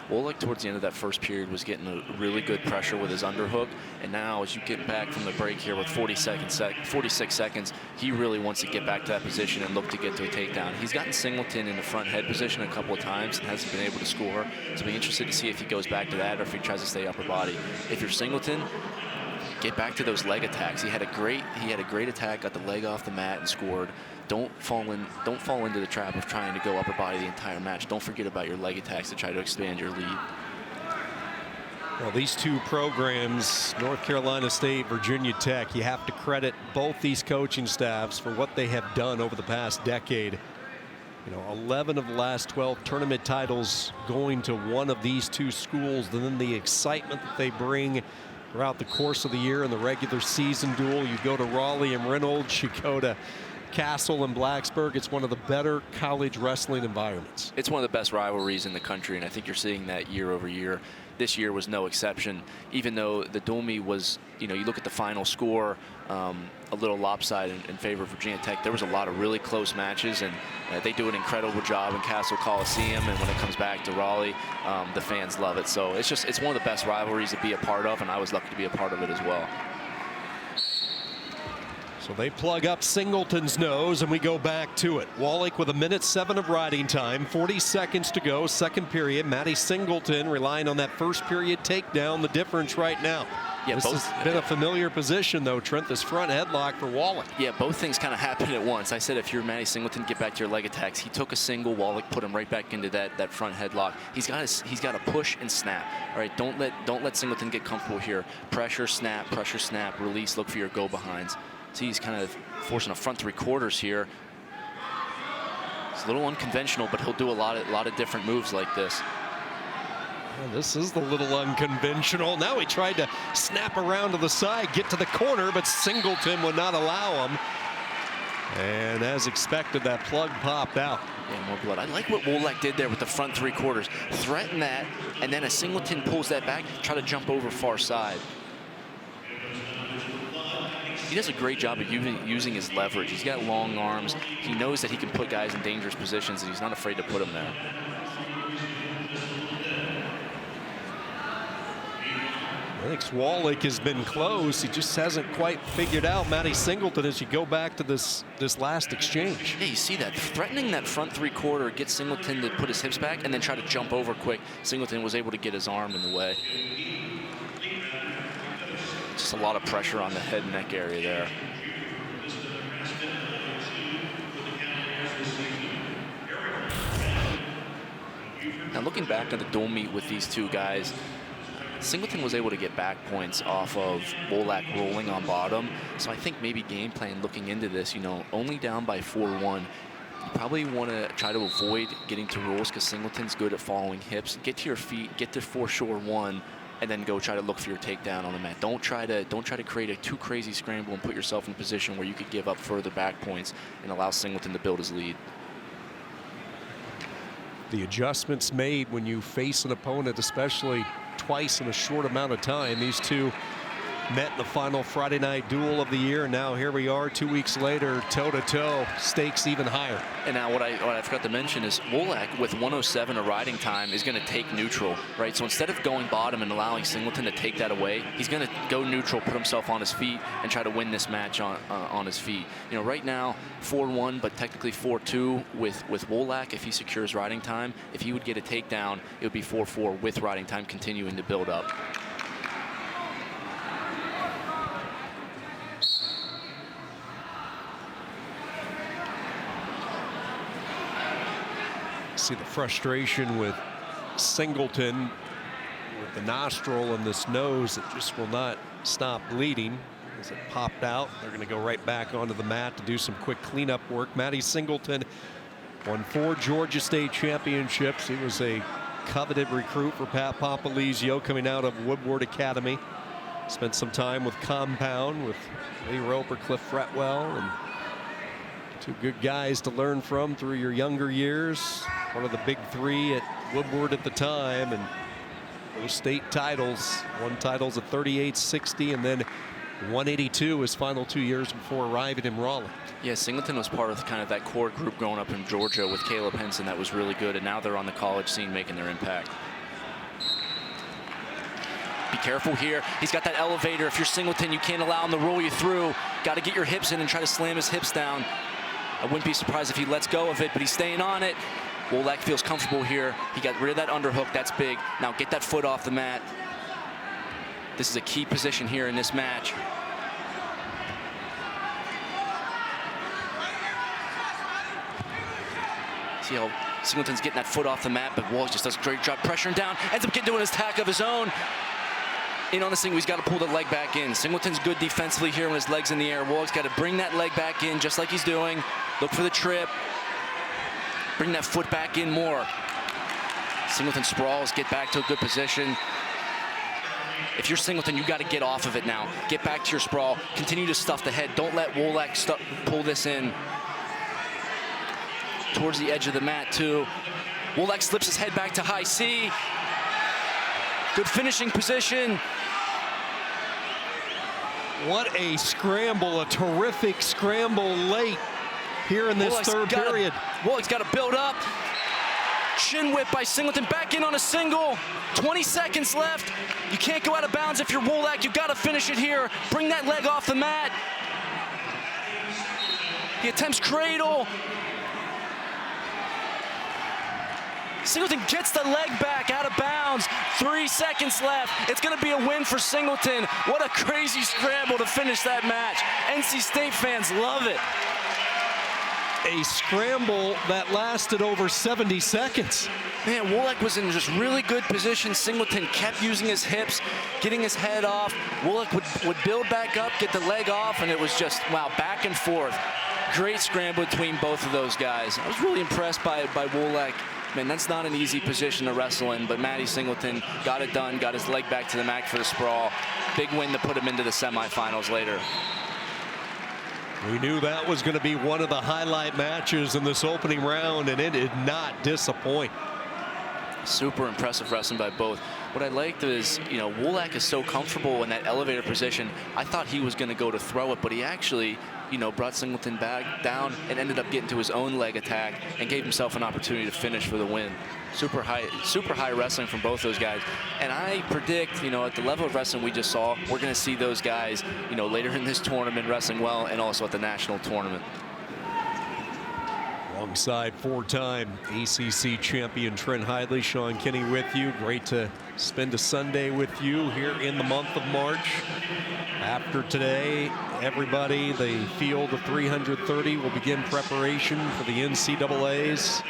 S2: Wolak towards the end of that first period was getting a really good pressure with his underhook, and now as you get back from the break here with 46 seconds, he really wants to get back to that position and look to get to a takedown. He's gotten Singleton in the front head position a couple of times and hasn't been able to score, so be interested to see if he goes back to that or if he tries to stay upper body. If you're Singleton, get back to those leg attacks. He had a great attack, got the leg off the mat and scored. Don't fall into the trap of trying to go upper body the entire match. Don't forget about your leg attacks to try to expand your lead.
S1: Well, these two programs, North Carolina State, Virginia Tech, you have to credit both these coaching staffs for what they have done over the past decade. You know, 11 of the last 12 tournament titles going to one of these two schools, and then the excitement that they bring throughout the course of the year in the regular season duel. You go to Raleigh and Reynolds, you go to Castle and Blacksburg. It's one of the better college wrestling environments.
S2: It's one of the best rivalries in the country, and I think you're seeing that year over year. this year was no exception. Even though the Durham was, you look at the final score, a little lopsided in favor of Virginia Tech, there was a lot of really close matches, and they do an incredible job in Castle Coliseum, and when it comes back to Raleigh, the fans love it. So it's one of the best rivalries to be a part of, and I was lucky to be a part of it as well.
S1: So they plug up Singleton's nose, and we go back to it. Wallach with 1:07 of riding time, 40 seconds to go, second period. Maddie Singleton relying on that first period takedown, the difference right now. Yeah, this has been a familiar position, though, Trent, this front headlock for Wallach.
S2: Yeah, both things kind of happened at once. I said if you're Maddie Singleton, get back to your leg attacks. He took a single, Wallach put him right back into that front headlock. He's got to push and snap. All right, don't let Singleton get comfortable here. Pressure, snap, release, look for your go-behinds. See, he's kind of forcing a front three-quarters here. It's a little unconventional, but he'll do a lot of different moves like this.
S1: Well, this is the little unconventional. Now he tried to snap around to the side, get to the corner, but Singleton would not allow him. And as expected, that plug popped out.
S2: Yeah, more blood. I like what Wallach did there with the front three-quarters. Threaten that, and then as Singleton pulls that back, try to jump over far side. He does a great job of using his leverage. He's got long arms. He knows that he can put guys in dangerous positions, and he's not afraid to put them there.
S1: I think Wallach has been close. He just hasn't quite figured out Maddie Singleton as you go back to this last exchange.
S2: Yeah, you see that. Threatening that front three-quarter, get Singleton to put his hips back and then try to jump over quick. Singleton was able to get his arm in the way. Just a lot of pressure on the head and neck area there. Now looking back at the dual meet with these two guys, Singleton was able to get back points off of Wallach rolling on bottom. So I think maybe game plan looking into this, only down by 4-1. You probably want to try to avoid getting to rolls because Singleton's good at following hips. Get to your feet, get to foreshore one, and then go try to look for your takedown on the mat. Don't try to create a too crazy scramble and put yourself in a position where you could give up further back points and allow Singleton to build his lead.
S1: The adjustments made when you face an opponent, especially twice in a short amount of time. These two met in the final Friday night duel of the year, and now here we are 2 weeks later, toe-to-toe, stakes even higher.
S2: And now what I forgot to mention is Wallach with 1:07 of riding time is going to take neutral, right? So instead of going bottom and allowing Singleton to take that away, he's going to go neutral, put himself on his feet, and try to win this match on his feet. Right now 4-1, but technically 4-2 with Wallach if he secures riding time. If he would get a takedown, it would be 4-4 with riding time continuing to build up.
S1: See the frustration with Singleton with the nostril and this nose that just will not stop bleeding as it popped out. They're going to go right back onto the mat to do some quick cleanup work. Maddie Singleton won 4 Georgia State championships. He was a coveted recruit for Pat Popolizio coming out of Woodward Academy. Spent some time with Compound with Lee Roper, Cliff Fretwell, and two good guys to learn from through your younger years. One of the big three at Woodward at the time, and those state titles, won titles at 38-60 and then 182 his final 2 years before arriving in Raleigh.
S2: Yeah, Singleton was part of kind of that core group growing up in Georgia with Caleb Henson that was really good, and now they're on the college scene making their impact. Be careful here. He's got that elevator. If you're Singleton, you can't allow him to roll you through. Got to get your hips in and try to slam his hips down. I wouldn't be surprised if he lets go of it, but he's staying on it. Wallach feels comfortable here. He got rid of that underhook. That's big. Now get that foot off the mat. This is a key position here in this match. See how Singleton's getting that foot off the mat, but Wallach just does a great job pressuring down. Ends up doing his tack of his own. In on the single, he's got to pull the leg back in. Singleton's good defensively here when his leg's in the air. Wallach's got to bring that leg back in just like he's doing. Look for the trip. Bring that foot back in more. Singleton sprawls, get back to a good position. If you're Singleton, you got to get off of it now. Get back to your sprawl. Continue to stuff the head. Don't let Wallach pull this in. Towards the edge of the mat, too. Wallach slips his head back to high C. Good finishing position.
S1: What a scramble, a terrific scramble late here in this third period.
S2: Woolak's got to build up. Shin whip by Singleton, back in on a single. 20 seconds left. You can't go out of bounds if you're Woolak. You got to finish it here. Bring that leg off the mat. He attempts cradle. Singleton gets the leg back out of bounds. 3 seconds left. It's going to be a win for Singleton. What a crazy scramble to finish that match. NC State fans love it.
S1: A scramble that lasted over 70 seconds.
S2: Man, Woolak was in just really good position. Singleton kept using his hips, getting his head off. Woolak would build back up, get the leg off, and it was just, wow, back and forth. Great scramble between both of those guys. I was really impressed by Woolak. Man, that's not an easy position to wrestle in, but Matty Singleton got it done, got his leg back to the mat for the sprawl. Big win to put him into the semifinals later.
S1: We knew that was going to be one of the highlight matches in this opening round, and it did not disappoint.
S2: Super impressive wrestling by both. What I liked is, you know, Woolak is so comfortable in that elevator position. I thought he was going to go to throw it, but he actually, you know, brought Singleton back down and ended up getting to his own leg attack and gave himself an opportunity to finish for the win. Super high wrestling from both those guys. And I predict, you know, at the level of wrestling we just saw, we're going to see those guys, you know, later in this tournament wrestling well, and also at the national tournament.
S1: Alongside four-time ACC champion Trent Hidley, Sean Kinney with you. Great to spend a Sunday with you here in the month of March. After today, everybody, the field of 330 will begin preparation for the NCAAs.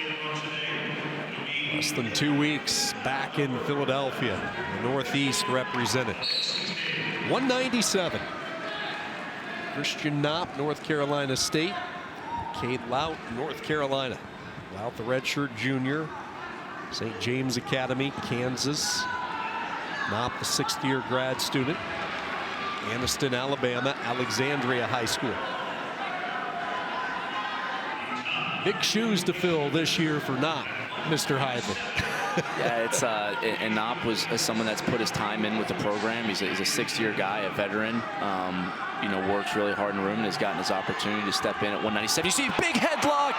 S1: Less than 2 weeks back in Philadelphia, the Northeast represented. 197. Christian Knopp, North Carolina State. Cade Lout, North Carolina. Lout, the redshirt junior, St. James Academy, Kansas. Knopp, the sixth-year grad student, Anniston, Alabama, Alexandria High School. Big shoes to fill this year for Knopp, Mr. Hidley.
S2: Yeah, it's and Knopp was someone that's put his time in with the program. He's a sixth-year guy, a veteran. You know, works really hard in the room and has gotten his opportunity to step in at 197. You see, big headlock.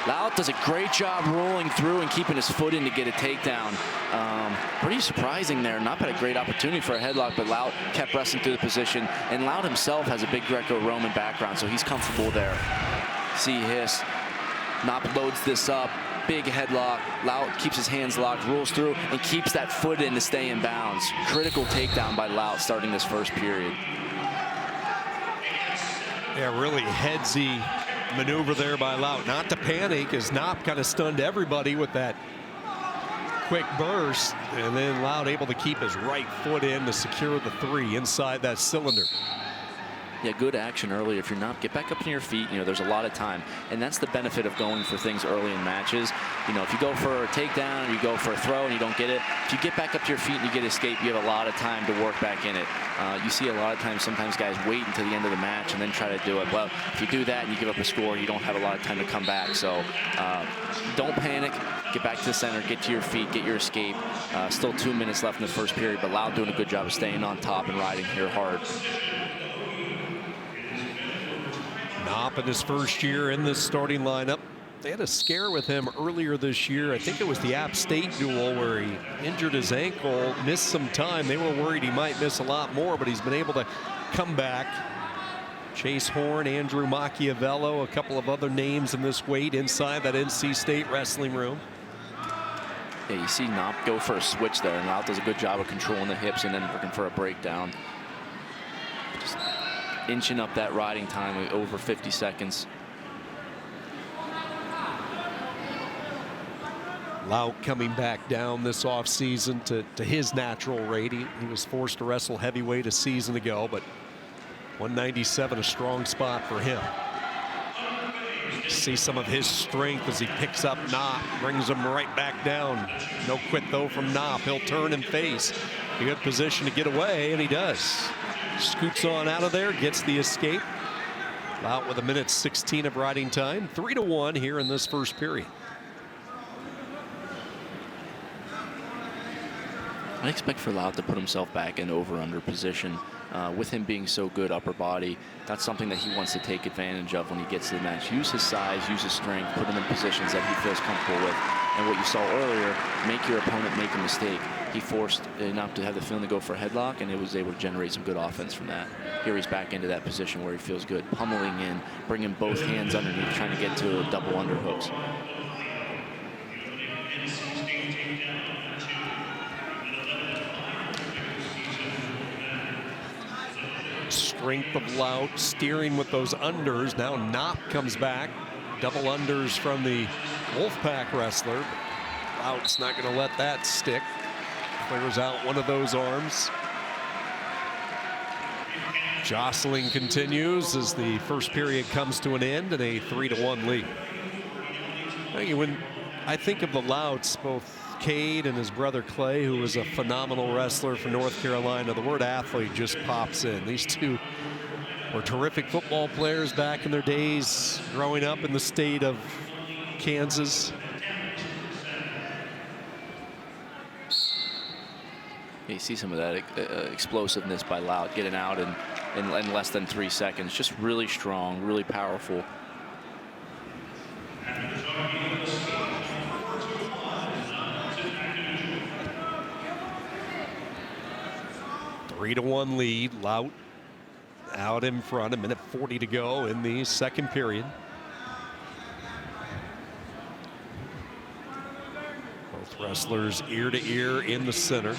S2: Lout does a great job rolling through and keeping his foot in to get a takedown. Pretty surprising there. Knopp had a great opportunity for a headlock, but Lout kept wrestling through the position. And Lout himself has a big Greco-Roman background, so he's comfortable there. See hiss. Knopp loads this up. Big headlock. Lout keeps his hands locked, rolls through, and keeps that foot in to stay in bounds. Critical takedown by Lout starting this first period.
S1: Yeah, really headsy maneuver there by Lout. Not to panic, as Knopp kind of stunned everybody with that quick burst, and then Lout able to keep his right foot in to secure the three inside that cylinder.
S2: Yeah, good action early. If you're not, get back up to your feet. You know, there's a lot of time. And that's the benefit of going for things early in matches. You know, if you go for a takedown or you go for a throw and you don't get it, if you get back up to your feet and you get escape, you have a lot of time to work back in it. You see a lot of times, sometimes guys wait until the end of the match and then try to do it. Well, if you do that and you give up a score, you don't have a lot of time to come back. So don't panic. Get back to the center, get to your feet, get your escape. Still 2 minutes left in the first period, but Loud doing a good job of staying on top and riding here hard.
S1: Knopp in his first year in this starting lineup. They had a scare with him earlier this year. I think it was the App State duel where he injured his ankle, missed some time. They were worried he might miss a lot more, but he's been able to come back. Chase Horn, Andrew Machiavello, a couple of other names in this weight inside that NC State wrestling room.
S2: Yeah, you see Knopp go for a switch there, and Loud does a good job of controlling the hips and then looking for a breakdown. Just inching up that riding time with over 50 seconds.
S1: Lout coming back down this offseason to his natural rate. He was forced to wrestle heavyweight a season ago, but 197, a strong spot for him. See some of his strength as he picks up Knopp, brings him right back down. No quit though from Knopp. He'll turn and face. A good position to get away, and he does. Scoots on out of there, gets the escape. Lout with 1:16 of riding time. 3-1 here in this first period.
S2: I expect for Loud to put himself back in over-under position. With him being so good upper body, that's something that he wants to take advantage of when he gets to the match. Use his size, use his strength, put him in positions that he feels comfortable with. And what you saw earlier, make your opponent make a mistake. He forced Knopp to have the feeling to go for a headlock, and it was able to generate some good offense from that. Here he's back into that position where he feels good, pummeling in, bringing both hands underneath, trying to get to double underhooks.
S1: Strength of Lout, steering with those unders. Now Knopp comes back. Double unders from the Wolfpack wrestler. Lout's not going to let that stick. Clears out one of those arms. Jostling continues as the first period comes to an end in a 3-1 lead. When I think of the Louts, both Cade and his brother Clay, who was a phenomenal wrestler for North Carolina, the word athlete just pops in. These two were terrific football players back in their days growing up in the state of Kansas.
S2: You see some of that explosiveness by Lout, getting out in less than 3 seconds. Just really strong, really powerful.
S1: 3-1 lead. Lout out in front. 1:40 to go in the second period. Both wrestlers ear to ear in the center.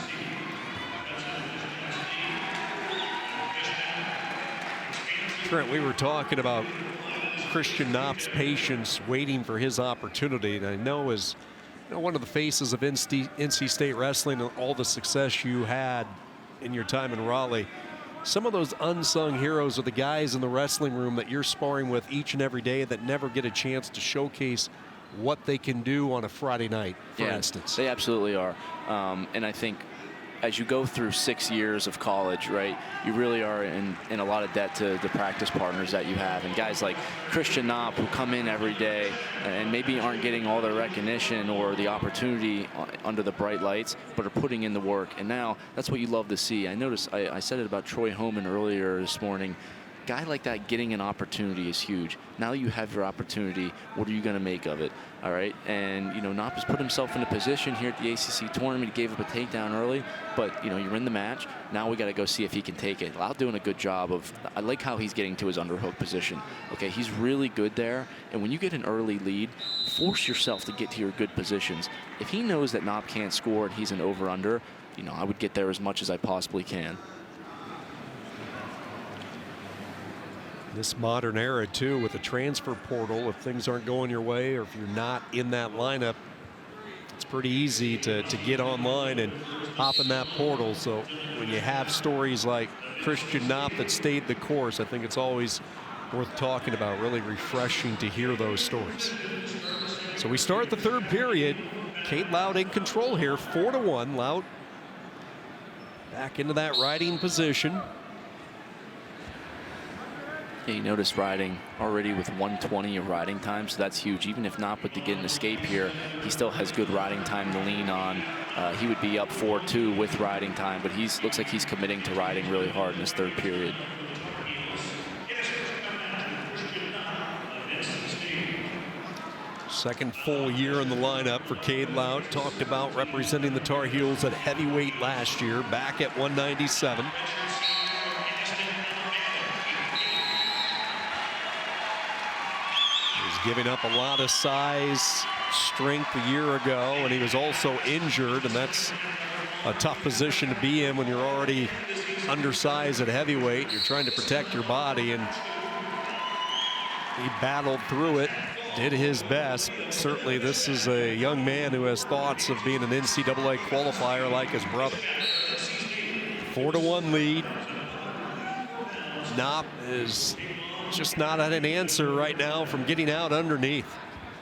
S1: Trent, we were talking about Christian Knopp's patience waiting for his opportunity, and I know as one of the faces of NC State wrestling and all the success you had in your time in Raleigh, some of those unsung heroes are the guys in the wrestling room that you're sparring with each and every day that never get a chance to showcase what they can do on a Friday night, for instance.
S2: They absolutely are. And I think as you go through 6 years of college, right, you really are in a lot of debt to the practice partners that you have. And guys like Christian Knopp, who come in every day and maybe aren't getting all the recognition or the opportunity under the bright lights, but are putting in the work. And now that's what you love to see. I noticed, I said it about Troy Homan earlier this morning. Guy like that getting an opportunity is huge. Now you have your opportunity, what are you going to make of it? All right, and Knopp has put himself in a position here at the ACC tournament. He gave up a takedown early, but you're in the match. Now we got to go see if he can take it. Loud doing a good job of. I like how he's getting to his underhook position. Okay, he's really good there. And when you get an early lead, force yourself to get to your good positions. If he knows that Knopp can't score and he's an over/under, I would get there as much as I possibly can.
S1: This modern era, too, with the transfer portal, if things aren't going your way or if you're not in that lineup, it's pretty easy to get online and hop in that portal. So when you have stories like Christian Knopp that stayed the course, I think it's always worth talking about. Really refreshing to hear those stories. So we start the third period. Cade Loud in control here, 4-1. Loud back into that riding position.
S2: Yeah, you notice riding already with 1:20 of riding time, so that's huge. Even if Knopp would to get an escape here, he still has good riding time to lean on. He would be up 4-2 with riding time, but looks like he's committing to riding really hard in this third period.
S1: Second full year in the lineup for Cade Loud. Talked about representing the Tar Heels at heavyweight last year, back at 197. Giving up a lot of size, strength a year ago, and he was also injured, and that's a tough position to be in when you're already undersized at heavyweight. You're trying to protect your body, and he battled through it, did his best. But certainly this is a young man who has thoughts of being an NCAA qualifier like his brother. 4-1 lead. Knopp is just not at an answer right now from getting out underneath.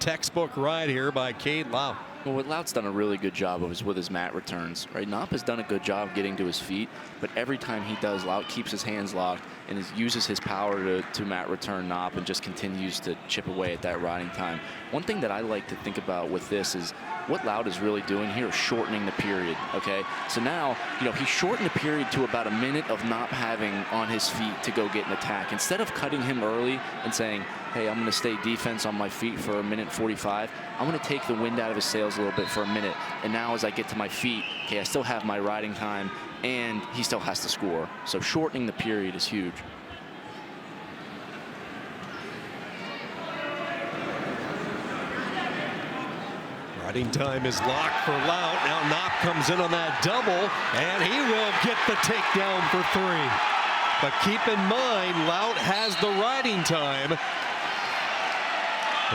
S1: Textbook ride here by Cade Loud.
S2: Well, what Loud's done a really good job of is with his mat returns, right? Knopp has done a good job getting to his feet, but every time he does, Loud keeps his hands locked and uses his power to mat return Knopp and just continues to chip away at that riding time. One thing that I like to think about with this is what Loud is really doing here is shortening the period, okay? So now, he shortened the period to about a minute of not having on his feet to go get an attack. Instead of cutting him early and saying, hey, I'm going to stay defense on my feet for a minute 45, I'm going to take the wind out of his sails a little bit for a minute. And now as I get to my feet, okay, I still have my riding time, and he still has to score. So shortening the period is huge.
S1: Riding time is locked for Lout. Now Knopp comes in on that double, and he will get the takedown for 3. But keep in mind, Lout has the riding time.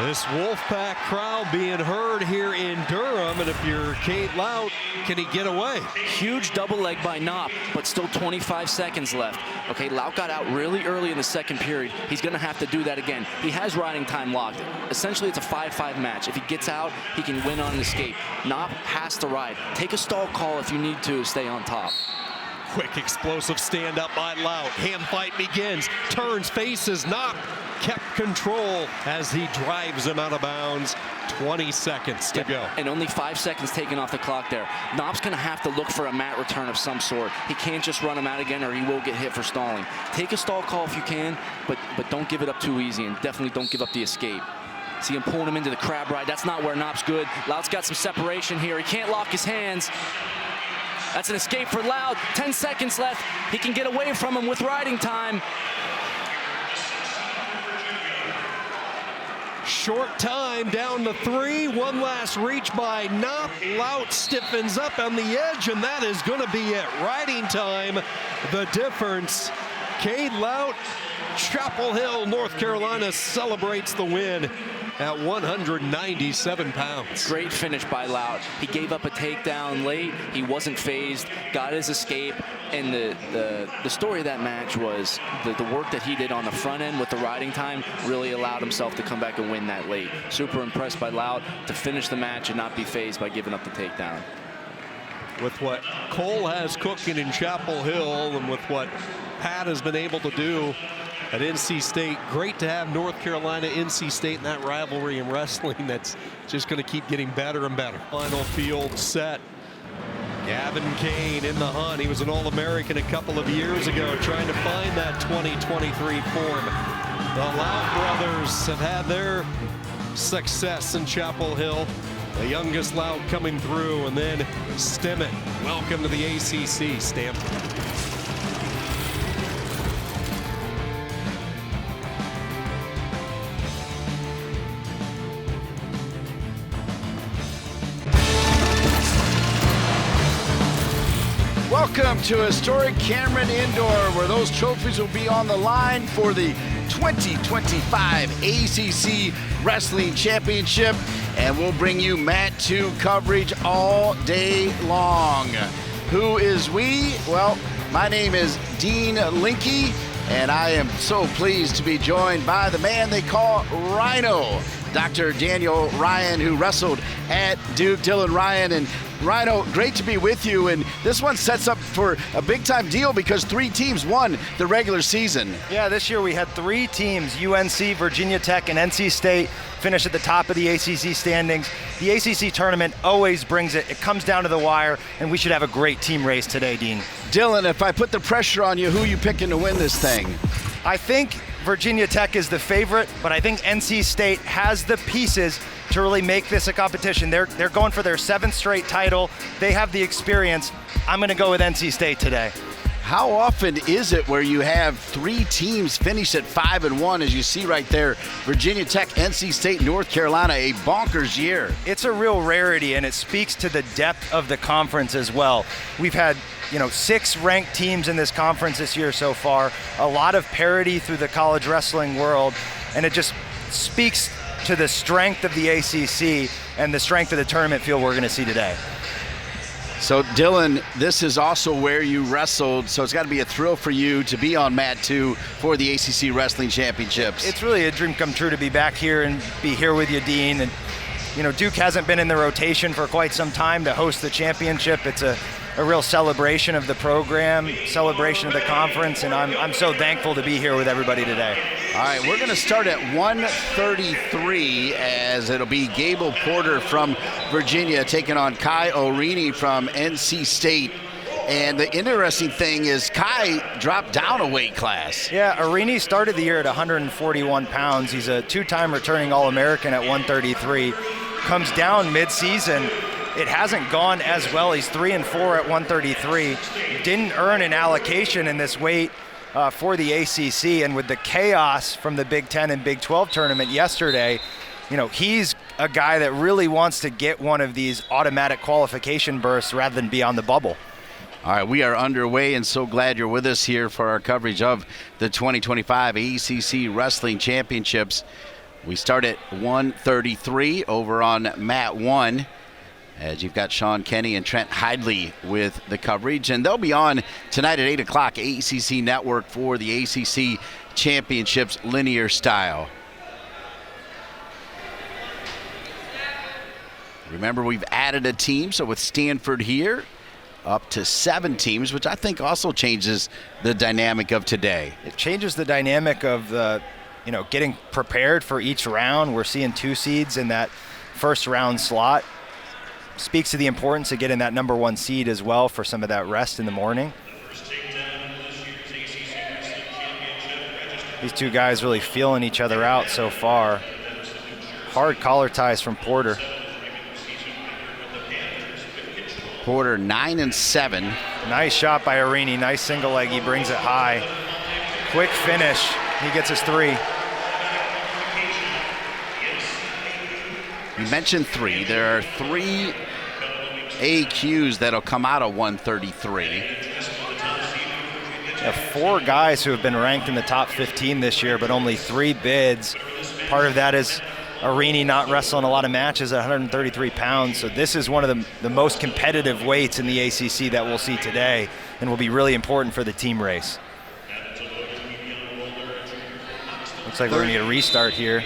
S1: This Wolfpack crowd being heard here in Durham, and if you're Kate Lout, can he get away?
S2: Huge double leg by Knopp, but still 25 seconds left. Okay, Lout got out really early in the second period. He's going to have to do that again. He has riding time locked. Essentially, it's a 5-5 match. If he gets out, he can win on an escape. Knopp has to ride. Take a stall call if you need to stay on top.
S1: Quick, explosive stand-up by Lout. Hand fight begins. Turns, faces, Knopp kept control as he drives him out of bounds. 20 seconds to go.
S2: And only 5 seconds taken off the clock there. Knopp's going to have to look for a mat return of some sort. He can't just run him out again, or he will get hit for stalling. Take a stall call if you can, but don't give it up too easy, and definitely don't give up the escape. See him pulling him into the crab ride. That's not where Knopp's good. Lout's got some separation here. He can't lock his hands. That's an escape for Loud. 10 seconds left. He can get away from him with riding time.
S1: Short time, down to 3. One last reach by Knopp. Lout stiffens up on the edge, and that is going to be it. Riding time, the difference. Cade Lout, Chapel Hill, North Carolina, celebrates the win at 197 pounds.
S2: Great finish by Lout. He gave up a takedown late. He wasn't phased, got his escape, and the story of that match was the work that he did on the front end with the riding time really allowed himself to come back and win that late. Super impressed by Lout to finish the match and not be phased by giving up the takedown.
S1: With what Cole has cooking in Chapel Hill and with what Pat has been able to do at NC State, great to have North Carolina, NC State in that rivalry in wrestling that's just going to keep getting better and better. Final field set. Gavin Kane in the hunt. He was an All-American a couple of years ago, trying to find that 2023 form. The Loud brothers have had their success in Chapel Hill. The youngest Loud coming through, and then Stimmet. Welcome to the ACC, Stanford.
S3: Welcome to historic Cameron Indoor, where those trophies will be on the line for the 2025 ACC Wrestling Championship, and we'll bring you Mat 2 coverage all day long. Who is we? Well, my name is Dean Linke, and I am so pleased to be joined by the man they call Rhino, Dr. Daniel Ryan, who wrestled at Duke. Dylan Ryan, and Rhino, great to be with you, and this one sets up for a big-time deal because 3 teams won the regular season.
S4: Yeah, this year we had 3 teams, UNC, Virginia Tech, and NC State, finish at the top of the ACC standings. The ACC tournament always brings it. It comes down to the wire, and we should have a great team race today, Dean.
S3: Dylan, if I put the pressure on you, who are you picking to win this thing?
S4: I think Virginia Tech is the favorite, but I think NC State has the pieces to really make this a competition. They're going for their 7th straight title. They have the experience. I'm going to go with NC State today.
S3: How often is it where you have 3 teams finish at 5-1, as you see right there? Virginia Tech, NC State, North Carolina, a bonkers year.
S4: It's a real rarity, and it speaks to the depth of the conference as well. We've had 6 ranked teams in this conference this year so far, a lot of parity through the college wrestling world, and it just speaks to the strength of the ACC and the strength of the tournament field we're going to see today.
S3: So Dylan, this is also where you wrestled, so it's got to be a thrill for you to be on Mat 2 for the ACC Wrestling Championships.
S4: It's really a dream come true to be back here and be here with you, Dean. And Duke hasn't been in the rotation for quite some time to host the championship. It's a a real celebration of the program, celebration of the conference, and I'm so thankful to be here with everybody today.
S3: All right, we're going to start at 1:33 as it'll be Gable Porter from Virginia taking on Kai Orini from NC State. And the interesting thing is Kai dropped down a weight class.
S4: Yeah, Orini started the year at 141 pounds. He's a two-time returning All-American at 133. Comes down mid-season. It hasn't gone as well. He's 3-4 at 133. Didn't earn an allocation in this weight for the ACC, and with the chaos from the Big Ten and Big 12 tournament yesterday, he's a guy that really wants to get one of these automatic qualification berths rather than be on the bubble.
S3: All right, we are underway, and so glad you're with us here for our coverage of the 2025 ACC Wrestling Championships. We start at 1:33 over on Mat 1, as you've got Sean Kenny and Trent Hidley with the coverage. And they'll be on tonight at 8 o'clock, ACC Network, for the ACC Championships linear style. Remember, we've added a team, so with Stanford here, up to 7 teams, which I think also changes the dynamic of today.
S4: It changes the dynamic of the, getting prepared for each round. We're seeing 2 seeds in that first round slot. Speaks to the importance of getting that number 1 seed as well for some of that rest in the morning. These 2 guys really feeling each other out so far. Hard collar ties from Porter.
S3: Porter 9-7.
S4: Nice shot by Orini. Nice single leg. He brings it high. Quick finish. He gets his 3.
S3: You mentioned 3. There are 3 AQs that'll come out of 133.
S4: 4 guys who have been ranked in the top 15 this year, but only 3 bids. Part of that is Orini not wrestling a lot of matches at 133 pounds. So this is one of the most competitive weights in the ACC that we'll see today, and will be really important for the team race. Looks like we're going to get a restart here.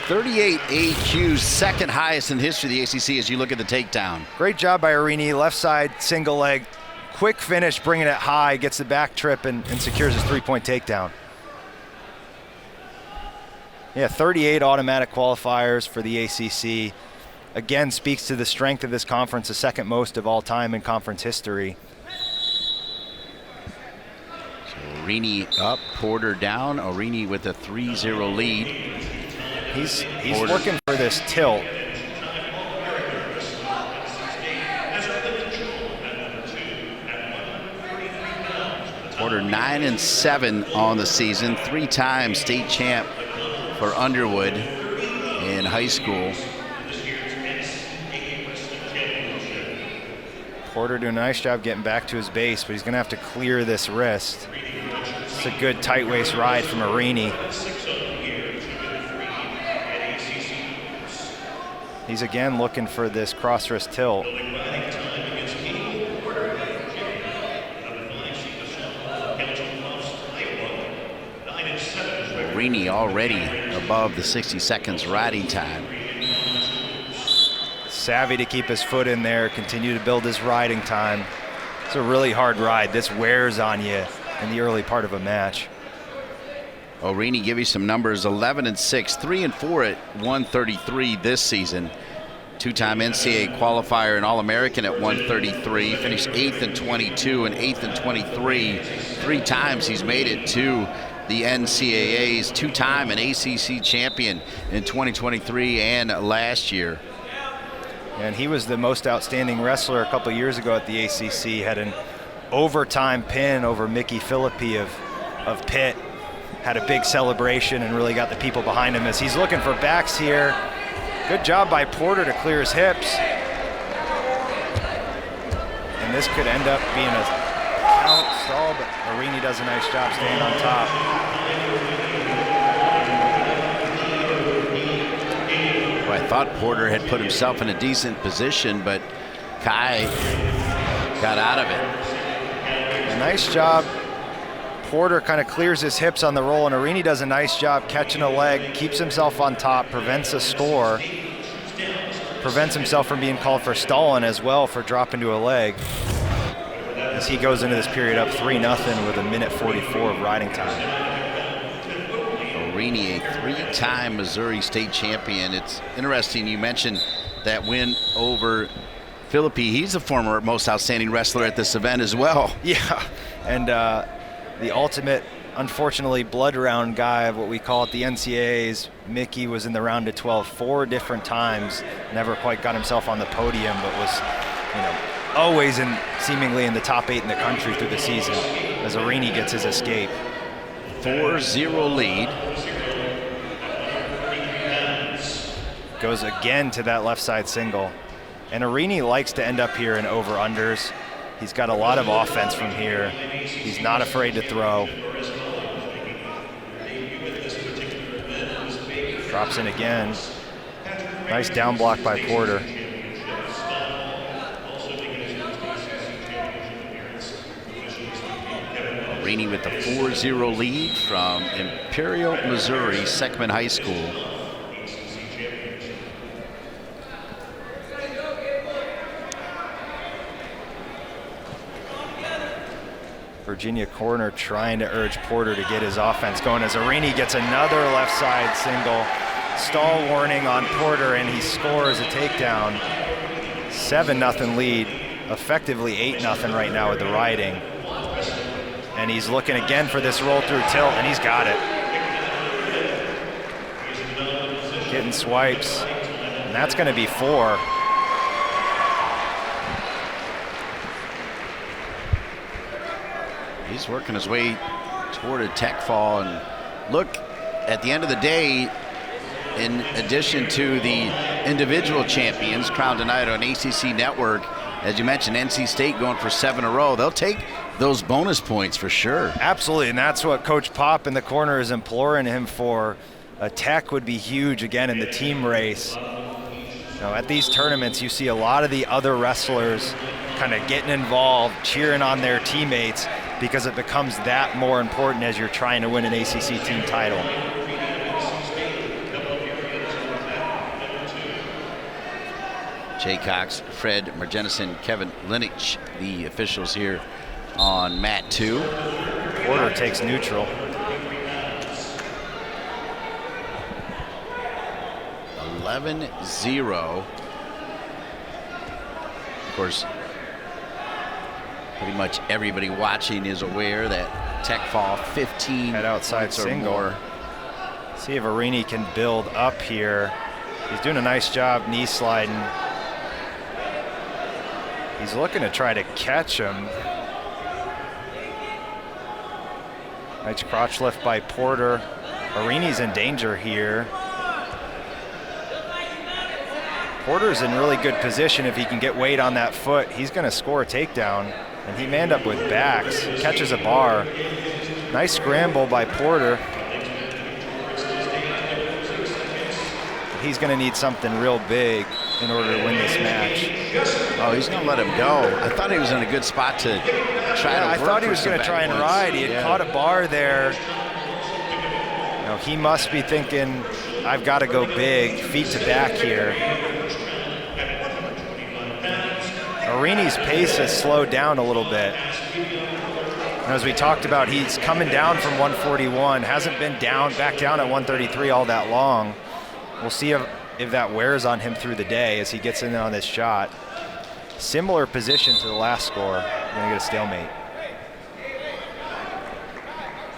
S3: 38 AQs, second highest in history of the ACC as you look at the takedown.
S4: Great job by Orini. Left side single leg. Quick finish, bringing it high, gets the back trip and secures his 3-point takedown. Yeah, 38 automatic qualifiers for the ACC. Again, speaks to the strength of this conference, the second most of all time in conference history.
S3: So Orini up, Porter down. Orini with a 3-0 lead.
S4: He's looking for this tilt.
S3: Porter 9-7 on the season, 3-time state champ for Underwood in high school.
S4: Porter doing a nice job getting back to his base, but he's going to have to clear this wrist. It's a good tight waist ride from Orini. He's again looking for this cross wrist tilt.
S3: Orini already above the 60 seconds riding time.
S4: Savvy to keep his foot in there, continue to build his riding time. It's a really hard ride. This wears on you in the early part of a match.
S3: Orini, give you some numbers: 11-6, 3-4 at 133 this season. 2-time NCAA qualifier and All-American at 133. Finished 8th in 22 and 8th in 23. 3 times he's made it to the NCAAs. 2-time an ACC champion in 2023 and last year.
S4: And he was the most outstanding wrestler a couple years ago at the ACC. Had an overtime pin over Mickey Philippi of Pitt. Had a big celebration and really got the people behind him as he's looking for backs here. Good job by Porter to clear his hips. And this could end up being a count stall, but Orini does a nice job staying on top.
S3: Well, I thought Porter had put himself in a decent position, but Kai got out of it.
S4: A nice job. Porter kind of clears his hips on the roll, and Orini does a nice job catching a leg, keeps himself on top, prevents a score, prevents himself from being called for stalling as well for dropping to a leg. as he goes into this period up 3-0 with 1:44 of riding time.
S3: Arini, a three-time Missouri State champion. It's interesting you mentioned that win over Philippi. He's a former most outstanding wrestler at this event as well.
S4: Yeah, and the ultimate, unfortunately, blood round guy of what we call it the NCAAs. Mickey was in the round of 12 4 different times, never quite got himself on the podium, but was, always seemingly in the top 8 in the country through the season as Arini gets his escape.
S3: 4-0 lead.
S4: Goes again to that left side single. And Arini likes to end up here in over-unders. He's got a lot of offense from here. He's not afraid to throw. Drops in again. Nice down block by Porter.
S3: Arini with the 4-0 lead from Imperial, Missouri, Seckman High School.
S4: Virginia corner trying to urge Porter to get his offense going as Arini gets another left side single. Stall warning on Porter, and he scores a takedown. 7-0 lead, effectively 8-0 right now with the riding. And he's looking again for this roll through tilt, and he's got it. Getting swipes, and that's going to be 4.
S3: He's working his way toward a tech fall, and look, at the end of the day, in addition to the individual champions crowned tonight on ACC Network, as you mentioned, NC State going for 7 in a row, they'll take those bonus points for sure.
S4: Absolutely, and that's what Coach Pop in the corner is imploring him for. A tech would be huge again in the team race. At these tournaments, you see a lot of the other wrestlers kind of getting involved, cheering on their teammates, because it becomes that more important as you're trying to win an ACC team title.
S3: Jay Cox, Fred Margenison, Kevin Linich, the officials here on mat 2.
S4: Porter takes neutral.
S3: 11-0. Of course, pretty much everybody watching is aware that tech fall 15
S4: head outside single.
S3: Or more.
S4: See if Arini can build up here. He's doing a nice job knee sliding. He's looking to try to catch him. Nice crotch lift by Porter. Arini's in danger here. Porter's in really good position. If he can get weight on that foot, he's going to score a takedown. And he may end up with backs. Catches a bar. Nice scramble by Porter. He's going to need something real big in order to win this match.
S3: Oh, he's going to let him go. I thought he was in a good spot to try to work.
S4: I thought he was going to try and ride. He had caught a bar there. He must be thinking, I've got to go big, feet to back here. Arini's pace has slowed down a little bit. And as we talked about, he's coming down from 141, hasn't been back down at 133 all that long. We'll see if that wears on him through the day as he gets in on this shot. Similar position to the last score. We're going to get a stalemate.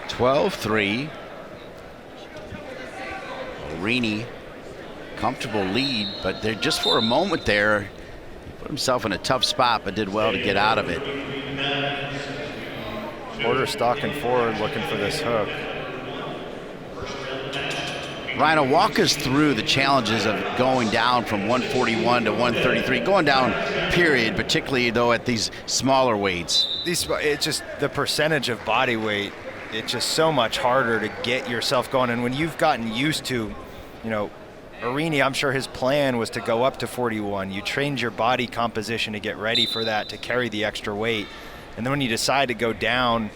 S3: 12-3. Arini, comfortable lead, but they're just for a moment there. He put himself in a tough spot, but did well to get out of it.
S4: Porter stalking forward, looking for this hook.
S3: Ryan, walk us through the challenges of going down from 141 to 133, going down, period, particularly though at these smaller weights.
S4: It's just the percentage of body weight. It's just so much harder to get yourself going. And when you've gotten used to, Arini, I'm sure his plan was to go up to 41. You trained your body composition to get ready for that, to carry the extra weight. And then when you decide to go down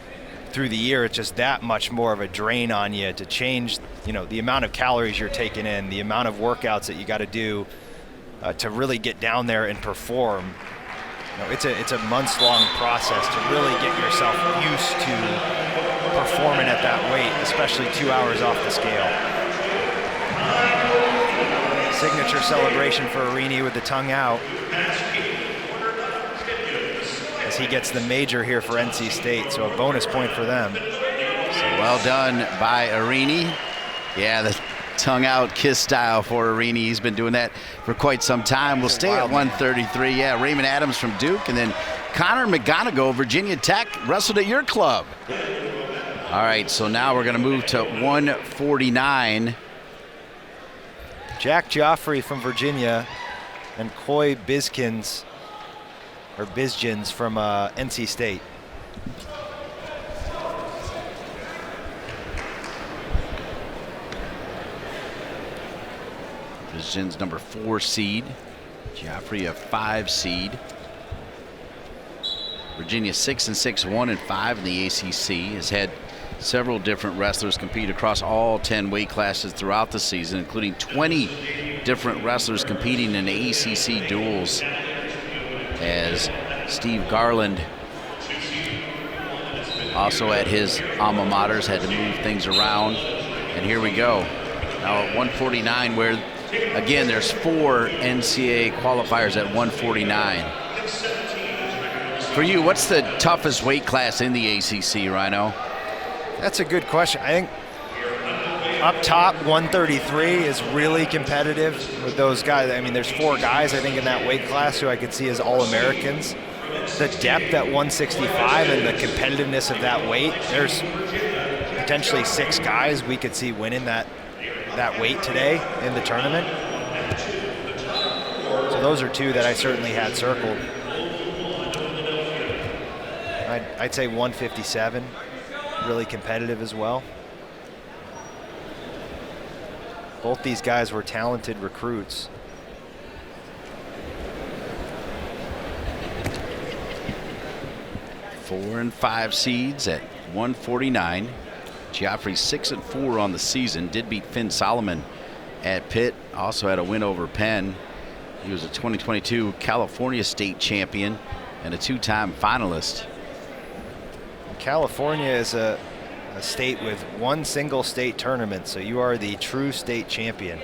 S4: through the year, it's just that much more of a drain on you to change, the amount of calories you're taking in, the amount of workouts that you got to do to really get down there and perform. it's a months-long process to really get yourself used to performing at that weight, especially 2 hours off the scale. Signature celebration for Arini with the tongue out, as he gets the major here for NC State, so a bonus point for them.
S3: So well done by Arini. Yeah, the tongue out kiss style for Arini. He's been doing that for quite some time. We'll stay at 133. Yeah, Raymond Adams from Duke, and then Connor McGonigal, Virginia Tech, wrestled at your club. All right, so now we're going to move to 149.
S4: Jack Joffrey from Virginia and Coy Bizkins from NC State.
S3: Bizkins number 4 seed. Joffrey a 5 seed. Virginia 6-6, 1-5 in the ACC. Has had several different wrestlers compete across all 10 weight classes throughout the season, including 20 different wrestlers competing in the ACC duels, as Steve Garland, also at his alma maters, had to move things around. And here we go. Now at 149, where again there's 4 NCAA qualifiers at 149. For you, what's the toughest weight class in the ACC, Rhino?
S4: That's a good question. I think up top, 133 is really competitive with those guys. I mean, there's 4 guys, I think, in that weight class who I could see as All-Americans. The depth at 165 and the competitiveness of that weight, there's potentially 6 guys we could see winning that weight today in the tournament. So those are 2 that I certainly had circled. I'd say 157. Really competitive as well. Both these guys were talented recruits.
S3: Four and 5 seeds at 149. Joffrey 6-4 on the season. Did beat Finn Solomon at Pitt. Also had a win over Penn. He was a 2022 California State champion and a 2-time finalist.
S4: California is a state with 1 single state tournament, so you are the true state champion.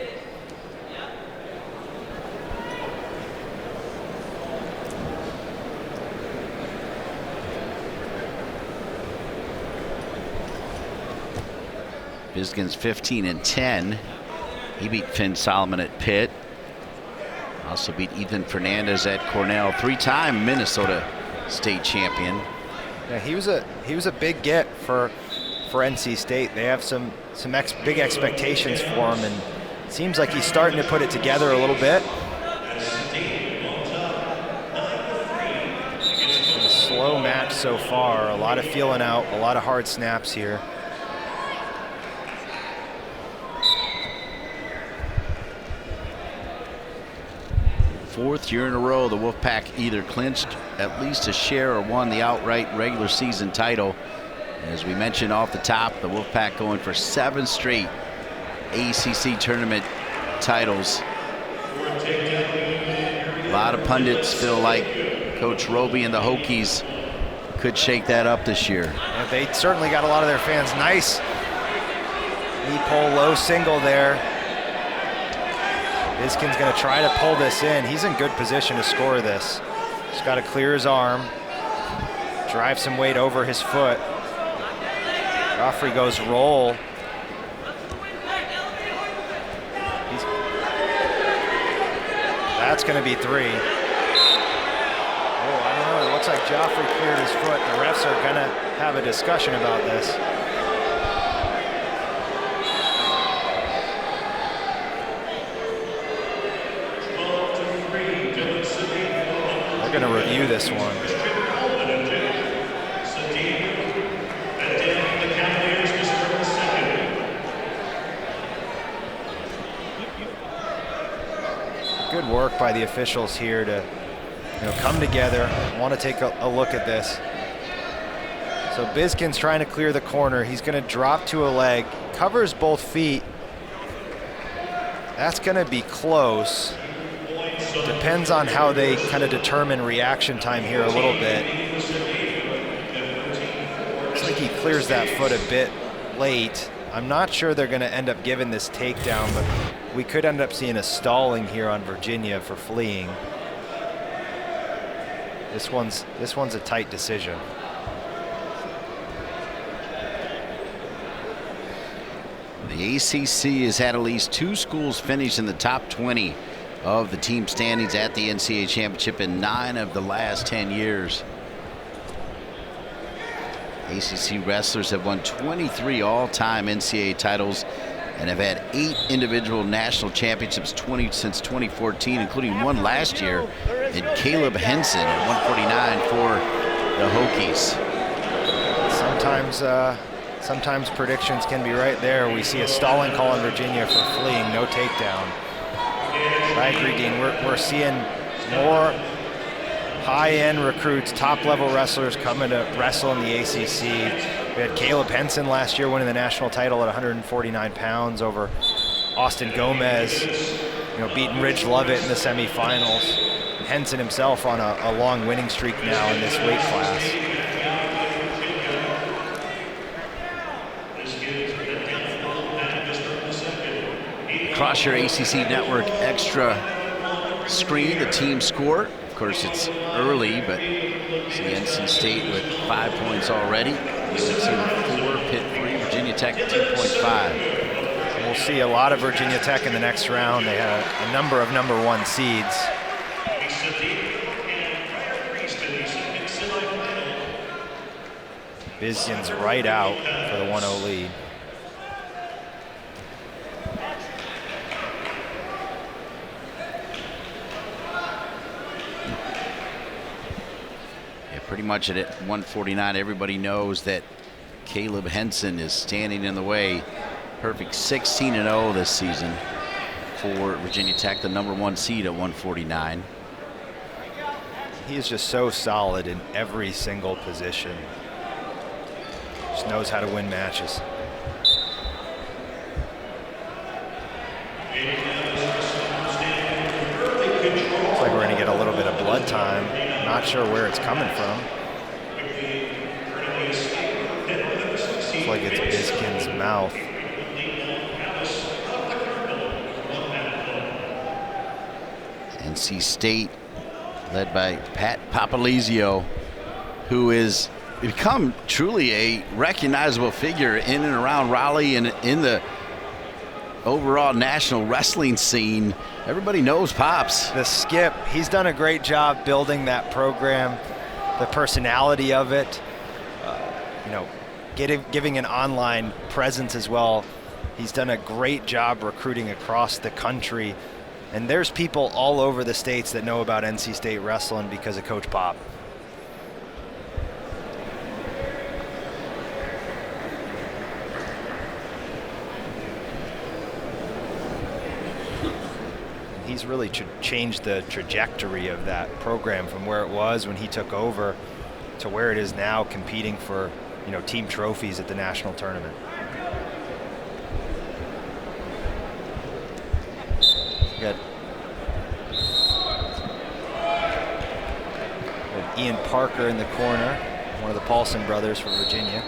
S3: Bizkins 15-10. He beat Finn Solomon at Pitt. Also beat Ethan Fernandez at Cornell. 3-time Minnesota state champion.
S4: Yeah, he was a big get for NC State. They have some big expectations for him, and it seems like he's starting to put it together a little bit. A slow match so far. A lot of feeling out, a lot of hard snaps here.
S3: Fourth year in a row, the Wolfpack either clinched at least a share or won the outright regular season title. As we mentioned off the top, the Wolfpack going for 7 straight ACC tournament titles. A lot of pundits feel like Coach Roby and the Hokies could shake that up this year.
S4: Yeah, they certainly got a lot of their fans. Nice knee pull, low single there. Bizkin's going to try to pull this in. He's in good position to score this. Just got to clear his arm, drive some weight over his foot. Joffrey goes roll. That's going to be 3. Oh, I don't know. It looks like Joffrey cleared his foot. The refs are going to have a discussion about this. Going to review this one. Good work by the officials here to come together, want to take a look at this. So Bizkin's trying to clear the corner. He's going to drop to a leg, covers both feet. That's going to be close. Depends on how they kind of determine reaction time here a little bit. Looks like he clears that foot a bit late. I'm not sure they're going to end up giving this takedown, but we could end up seeing a stalling here on Virginia for fleeing. This one's a tight decision.
S3: The ACC has had at least 2 schools finish in the top 20 of the team standings at the NCAA championship in 9 of the last 10 years. ACC wrestlers have won 23 all-time NCAA titles and have had 8 individual national championships since 2014, including one last year in Caleb Henson at 149 for the Hokies.
S4: Sometimes predictions can be right there. We see a stalling call on Virginia for fleeing, no takedown. I agree, Dean. We're seeing more high-end recruits, top-level wrestlers coming to wrestle in the ACC. We had Caleb Henson last year winning the national title at 149 pounds over Austin Gomez, beating Ridge Lovett in the semifinals. Henson himself on a long winning streak now in this weight class.
S3: Across your ACC Network extra screen, the team score. Of course, it's early, but see NC State with 5 points already. UNC with 4, Pitt 3, Virginia Tech 2.5.
S4: We'll see a lot of Virginia Tech in the next round. They had a number of #1 seeds. Bizion's right out for the 1-0 lead.
S3: Pretty much at 149, everybody knows that Caleb Henson is standing in the way. Perfect 16-0 this season for Virginia Tech, the #1 seed at 149.
S4: He is just so solid in every single position. Just knows how to win matches. Looks like we're going to get a little bit of blood time. Not sure where it's coming from. Looks like it's Biskin's mouth.
S3: NC State, led by Pat Papalizio, who has become truly a recognizable figure in and around Raleigh and in the overall national wrestling scene. Everybody knows Pops.
S4: The skip, he's done a great job building that program, the personality of it, giving an online presence as well. He's done a great job recruiting across the country, and there's people all over the states that know about NC State wrestling because of Coach Pop. He's really changed the trajectory of that program from where it was when he took over to where it is now, competing for, team trophies at the national tournament. We got Ian Parker in the corner, one of the Paulson brothers from Virginia.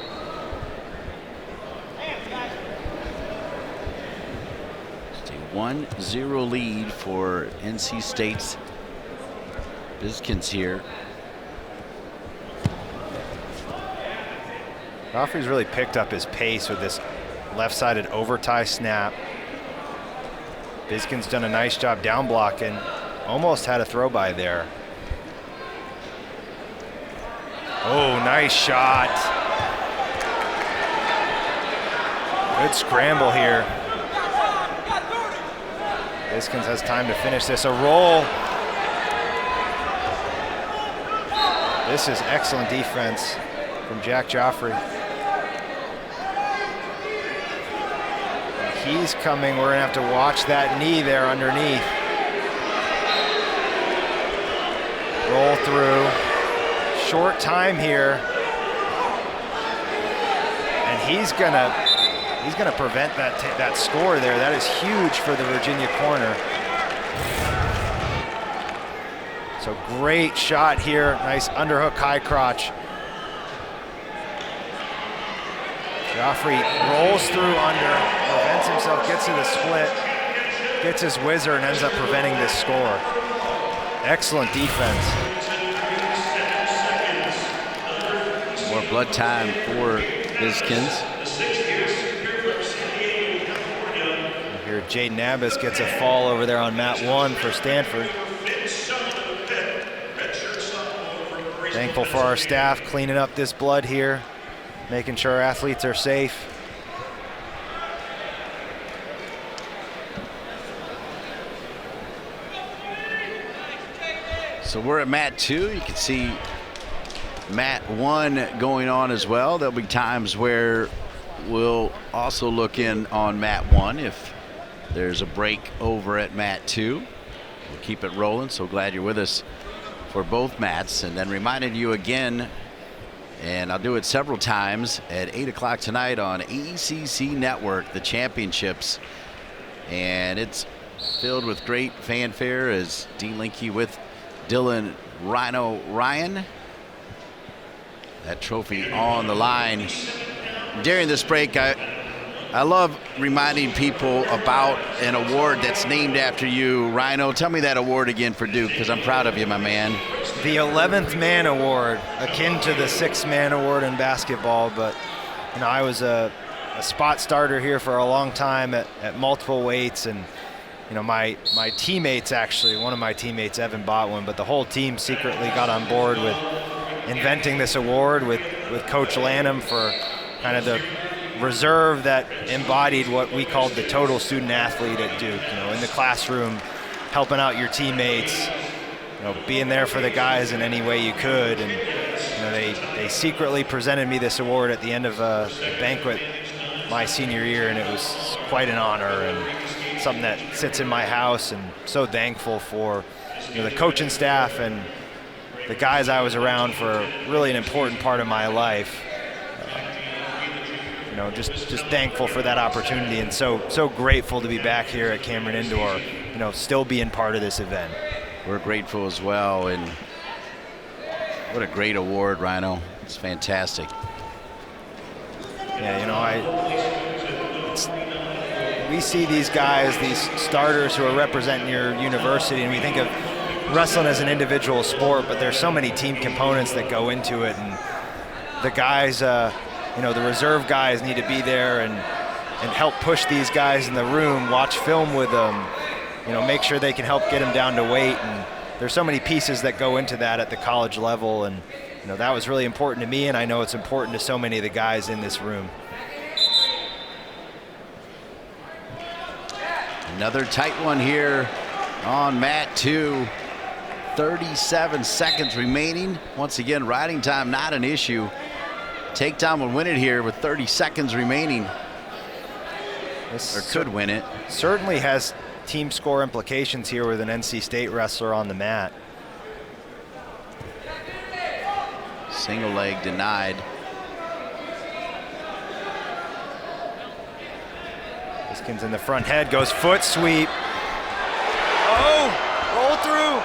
S3: It's a 1-0 lead for NC State's Biskins here.
S4: Joffrey's really picked up his pace with this left-sided overtie snap. Biskin's done a nice job down blocking. Almost had a throw by there. Oh, nice shot. Good scramble here. Biskins has time to finish this. A roll. This is excellent defense from Jack Joffrey. He's coming. We're going to have to watch that knee there underneath. Roll through. Short time here. And he's going to prevent that score there. That is huge for the Virginia corner. So great shot here, nice underhook high crotch. Joffrey rolls through under, prevents himself, gets to the split, gets his whizzer and ends up preventing this score. Excellent defense.
S3: More blood time for Biskins.
S4: Here, Jaden Abbas gets a fall over there on mat 1 for Stanford. Thankful for our staff cleaning up this blood here, making sure our athletes are safe.
S3: So we're at mat 2. You can see mat 1 going on as well. There'll be times where we'll also look in on mat 1 if there's a break over at mat 2. We'll keep it rolling. So glad you're with us for both mats. And then reminding you again, and I'll do it several times, at 8 o'clock tonight on ACC Network, the championships. And it's filled with great fanfare as Dean Linke with Dylan Rhino Ryan. That trophy on the line. During this break, I love reminding people about an award that's named after you. Rhino, tell me that award again for Duke, because I'm proud of you, my man.
S4: The 11th man award, akin to the 6th man award in basketball, but you know, I was a spot starter here for a long time at multiple weights, and you know, my teammates, actually, one of my teammates, Evan, bought one, but the whole team secretly got on board with inventing this award with Coach Lanham for kind of the reserve that embodied what we called the total student athlete at Duke. You know, in the classroom, helping out your teammates, you know, being there for the guys in any way you could. And you know, they secretly presented me this award at the end of a banquet my senior year, and it was quite an honor and something that sits in my house, and so thankful for, you know, the coaching staff and the guys I was around for really an important part of my life. You know, just thankful for that opportunity, and so grateful to be back here at Cameron Indoor, you know, still being part of this event.
S3: We're grateful as well, and what a great award, Rhino. It's fantastic.
S4: Yeah, you know, we see these guys, these starters who are representing your university, and we think of wrestling as an individual sport, but there's so many team components that go into it, and the guys, you know, the reserve guys need to be there and help push these guys in the room, watch film with them, you know, make sure they can help get them down to weight. And there's so many pieces that go into that at the college level, and you know, that was really important to me, and I know it's important to so many of the guys in this room.
S3: Another tight one here on mat 2. 37 seconds remaining. Once again, riding time not an issue. Takedown will win it here with 30 seconds remaining. Or could win it.
S4: Certainly has team score implications here with an NC State wrestler on the mat.
S3: Single leg denied.
S4: Biskins in the front head, goes foot sweep. Oh, roll through,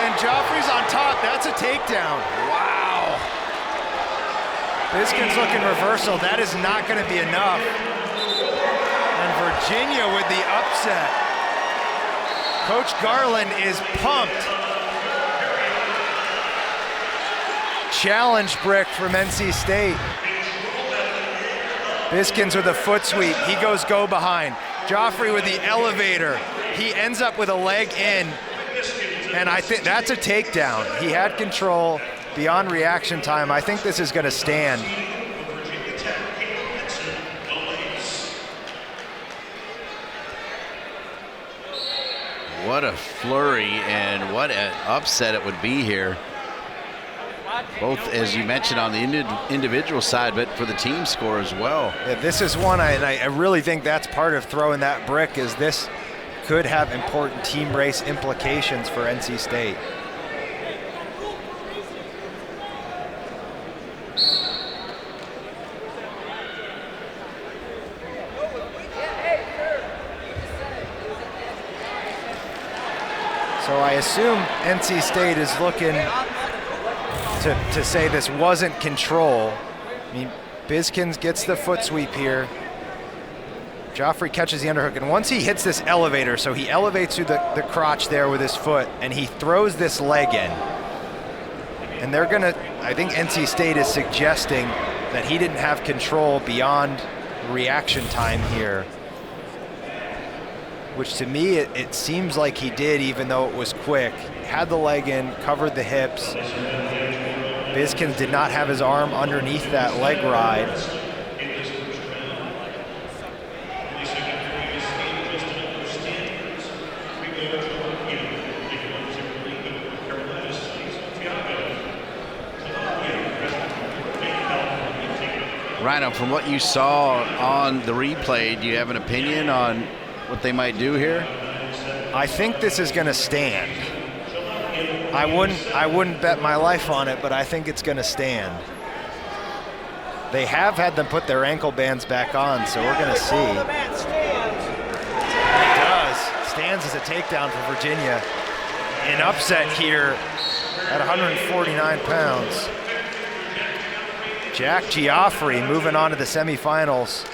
S4: and Joffrey's on top. That's a takedown. Wow. Biskins looking reversal. That is not going to be enough. And Virginia with the upset. Coach Garland is pumped. Challenge brick from NC State. Biskins with a foot sweep. He goes go behind. Joffrey with the elevator. He ends up with a leg in. And I think that's a takedown. He had control beyond reaction time. I think this is going to stand.
S3: What a flurry and what an upset it would be here. Both, as you mentioned, on the individual side, but for the team score as well.
S4: Yeah, this is one, I really think that's part of throwing that brick, is this could have important team race implications for NC State. So I assume NC State is looking to say this wasn't control. I mean, Bizkins gets the foot sweep here. Joffrey catches the underhook, and once he hits this elevator, so he elevates through the crotch there with his foot, and he throws this leg in. And they're gonna, I think NC State is suggesting that he didn't have control beyond reaction time here. Which to me, it seems like he did, even though it was quick. Had the leg in, covered the hips. Bizkins did not have his arm underneath that leg ride.
S3: Rhino, from what you saw on the replay, do you have an opinion on what they might do here?
S4: I think this is going to stand. I wouldn't bet my life on it, but I think it's going to stand. They have had them put their ankle bands back on, so we're going to see. It does. Stands as a takedown for Virginia. An upset here at 149 pounds. Jack Geoffrey moving on to the semifinals.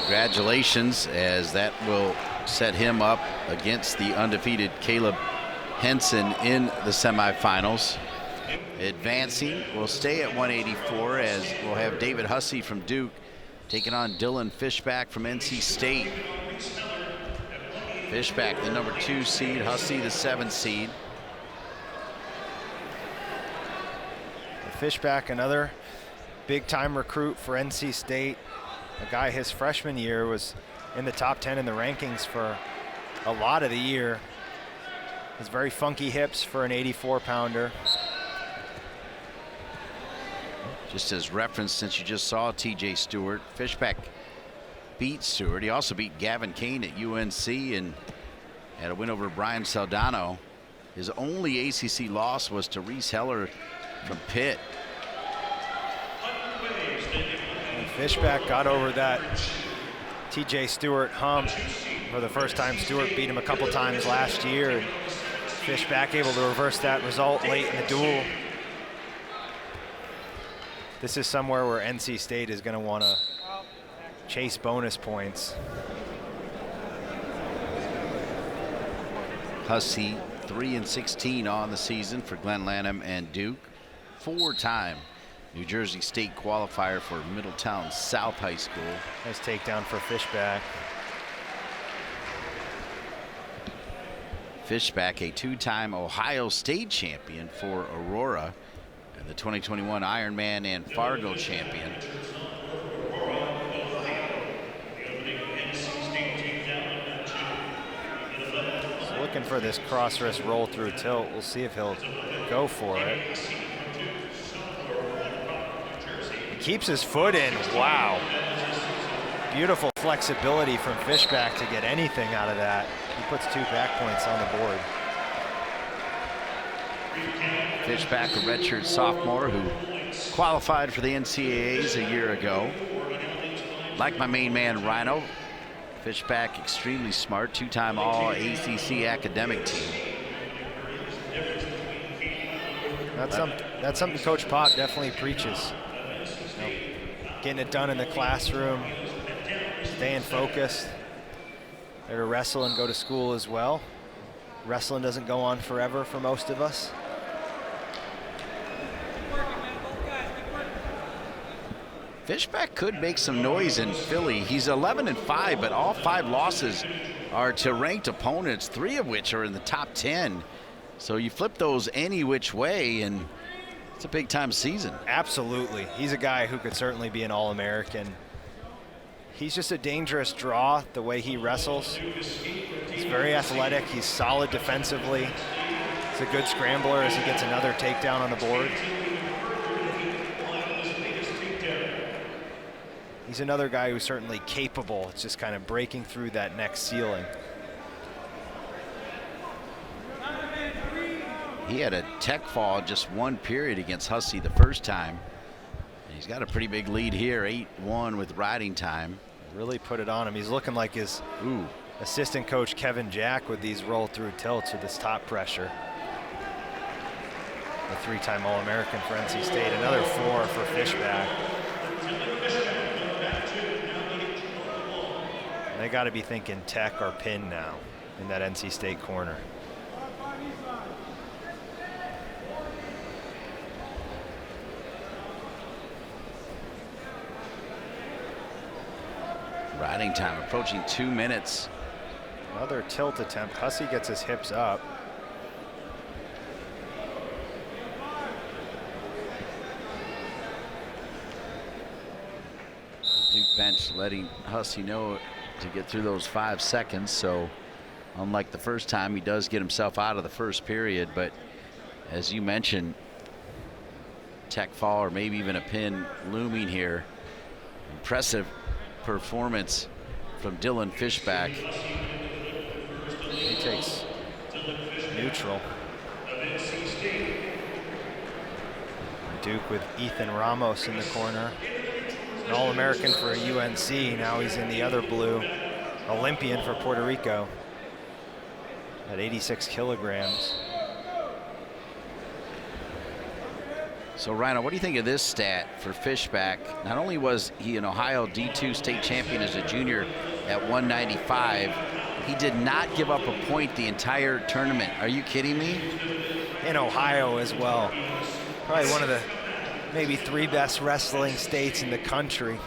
S3: Congratulations, as that will set him up against the undefeated Caleb Henson in the semifinals. Advancing will stay at 184, as we'll have David Hussey from Duke taking on Dylan Fishback from NC State. Fishback, the number 2 seed, Hussey, the 7 seed.
S4: Fishback, another big-time recruit for NC State. A guy his freshman year was in the top 10 in the rankings for a lot of the year. Has very funky hips for an 84-pounder.
S3: Just as reference, since you just saw TJ Stewart, Fishback beat Stewart. He also beat Gavin Kane at UNC and had a win over Brian Saldano. His only ACC loss was to Reese Heller from Pitt.
S4: And Fishback got over that TJ Stewart hump for the first time. Stewart beat him a couple times last year, and Fishback able to reverse that result late in the duel. This is somewhere where NC State is going to want to chase bonus points.
S3: Hussey 3-16 on the season for Glenn Lanham and Duke. 4-time New Jersey State qualifier for Middletown South High School.
S4: Nice takedown for Fishback.
S3: Fishback, a 2-time Ohio State champion for Aurora, and the 2021 Ironman and Fargo champion.
S4: So looking for this cross wrist roll through tilt. We'll see if he'll go for it. He keeps his foot in. Wow. Beautiful flexibility from Fishback to get anything out of that. He puts 2 back points on the board.
S3: Fishback, a redshirt sophomore who qualified for the NCAAs a year ago. Like my main man, Rhino, Fishback extremely smart, 2-time All-ACC academic team.
S4: That's something Coach Pop definitely preaches. You know, getting it done in the classroom, staying focused. There to wrestle and go to school as well. Wrestling doesn't go on forever for most of us.
S3: Fishback could make some noise in Philly. He's 11-5, but all 5 losses are to ranked opponents, 3 of which are in the top 10. So you flip those any which way, and it's a big-time season.
S4: Absolutely. He's a guy who could certainly be an All-American. He's just a dangerous draw, the way he wrestles. He's very athletic. He's solid defensively. He's a good scrambler as he gets another takedown on the board. He's another guy who's certainly capable. It's just kind of breaking through that next ceiling.
S3: He had a tech fall just 1 period against Hussey the first time. He's got a pretty big lead here, 8-1 with riding time.
S4: Really put it on him. He's looking like his assistant coach Kevin Jack with these roll-through tilts with this top pressure. The three-time All-American for NC State, another 4 for Fishback. And they got to be thinking tech or pin now in that NC State corner.
S3: Riding time approaching 2 minutes.
S4: Another tilt attempt. Hussey gets his hips up.
S3: Duke bench letting Hussey know to get through those 5 seconds. So unlike the first time, he does get himself out of the first period. But as you mentioned, tech fall or maybe even a pin looming here. Impressive performance from Dylan Fishback.
S4: He takes neutral. Duke with Ethan Ramos in the corner. An All-American for UNC. Now he's in the other blue. Olympian for Puerto Rico at 86 kilograms.
S3: So Rhino, what do you think of this stat for Fishback? Not only was he an Ohio D2 state champion as a junior at 195, he did not give up a point the entire tournament. Are you kidding me?
S4: In Ohio as well. Probably one of the maybe 3 best wrestling states in the country.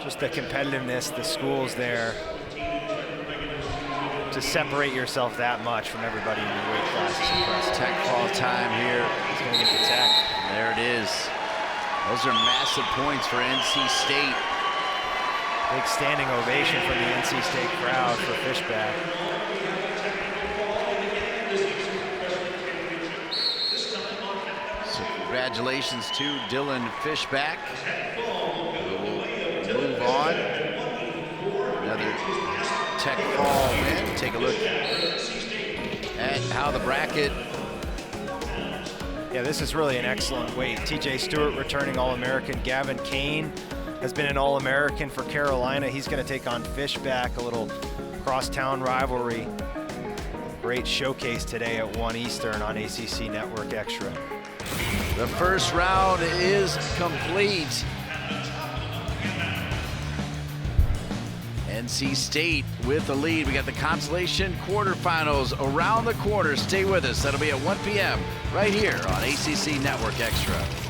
S4: Just the competitiveness, the schools there. To separate yourself that much from everybody in your weight class is impressive.
S3: Tech fall time here.
S4: He's going to get the tech.
S3: There it is. Those are massive points for NC State.
S4: Big standing ovation from the NC State crowd for Fishback.
S3: So congratulations to Dylan Fishback. We'll move on. Another tech fall win. Take a look at how the bracket.
S4: Yeah, this is really an excellent weight. TJ Stewart returning All-American. Gavin Kane has been an All-American for Carolina. He's going to take on Fishback, a little crosstown rivalry. Great showcase today at 1 Eastern on ACC Network Extra.
S3: The first round is complete. NC State with the lead. We got the consolation quarterfinals around the corner. Stay with us. That'll be at 1 p.m. right here on ACC Network Extra.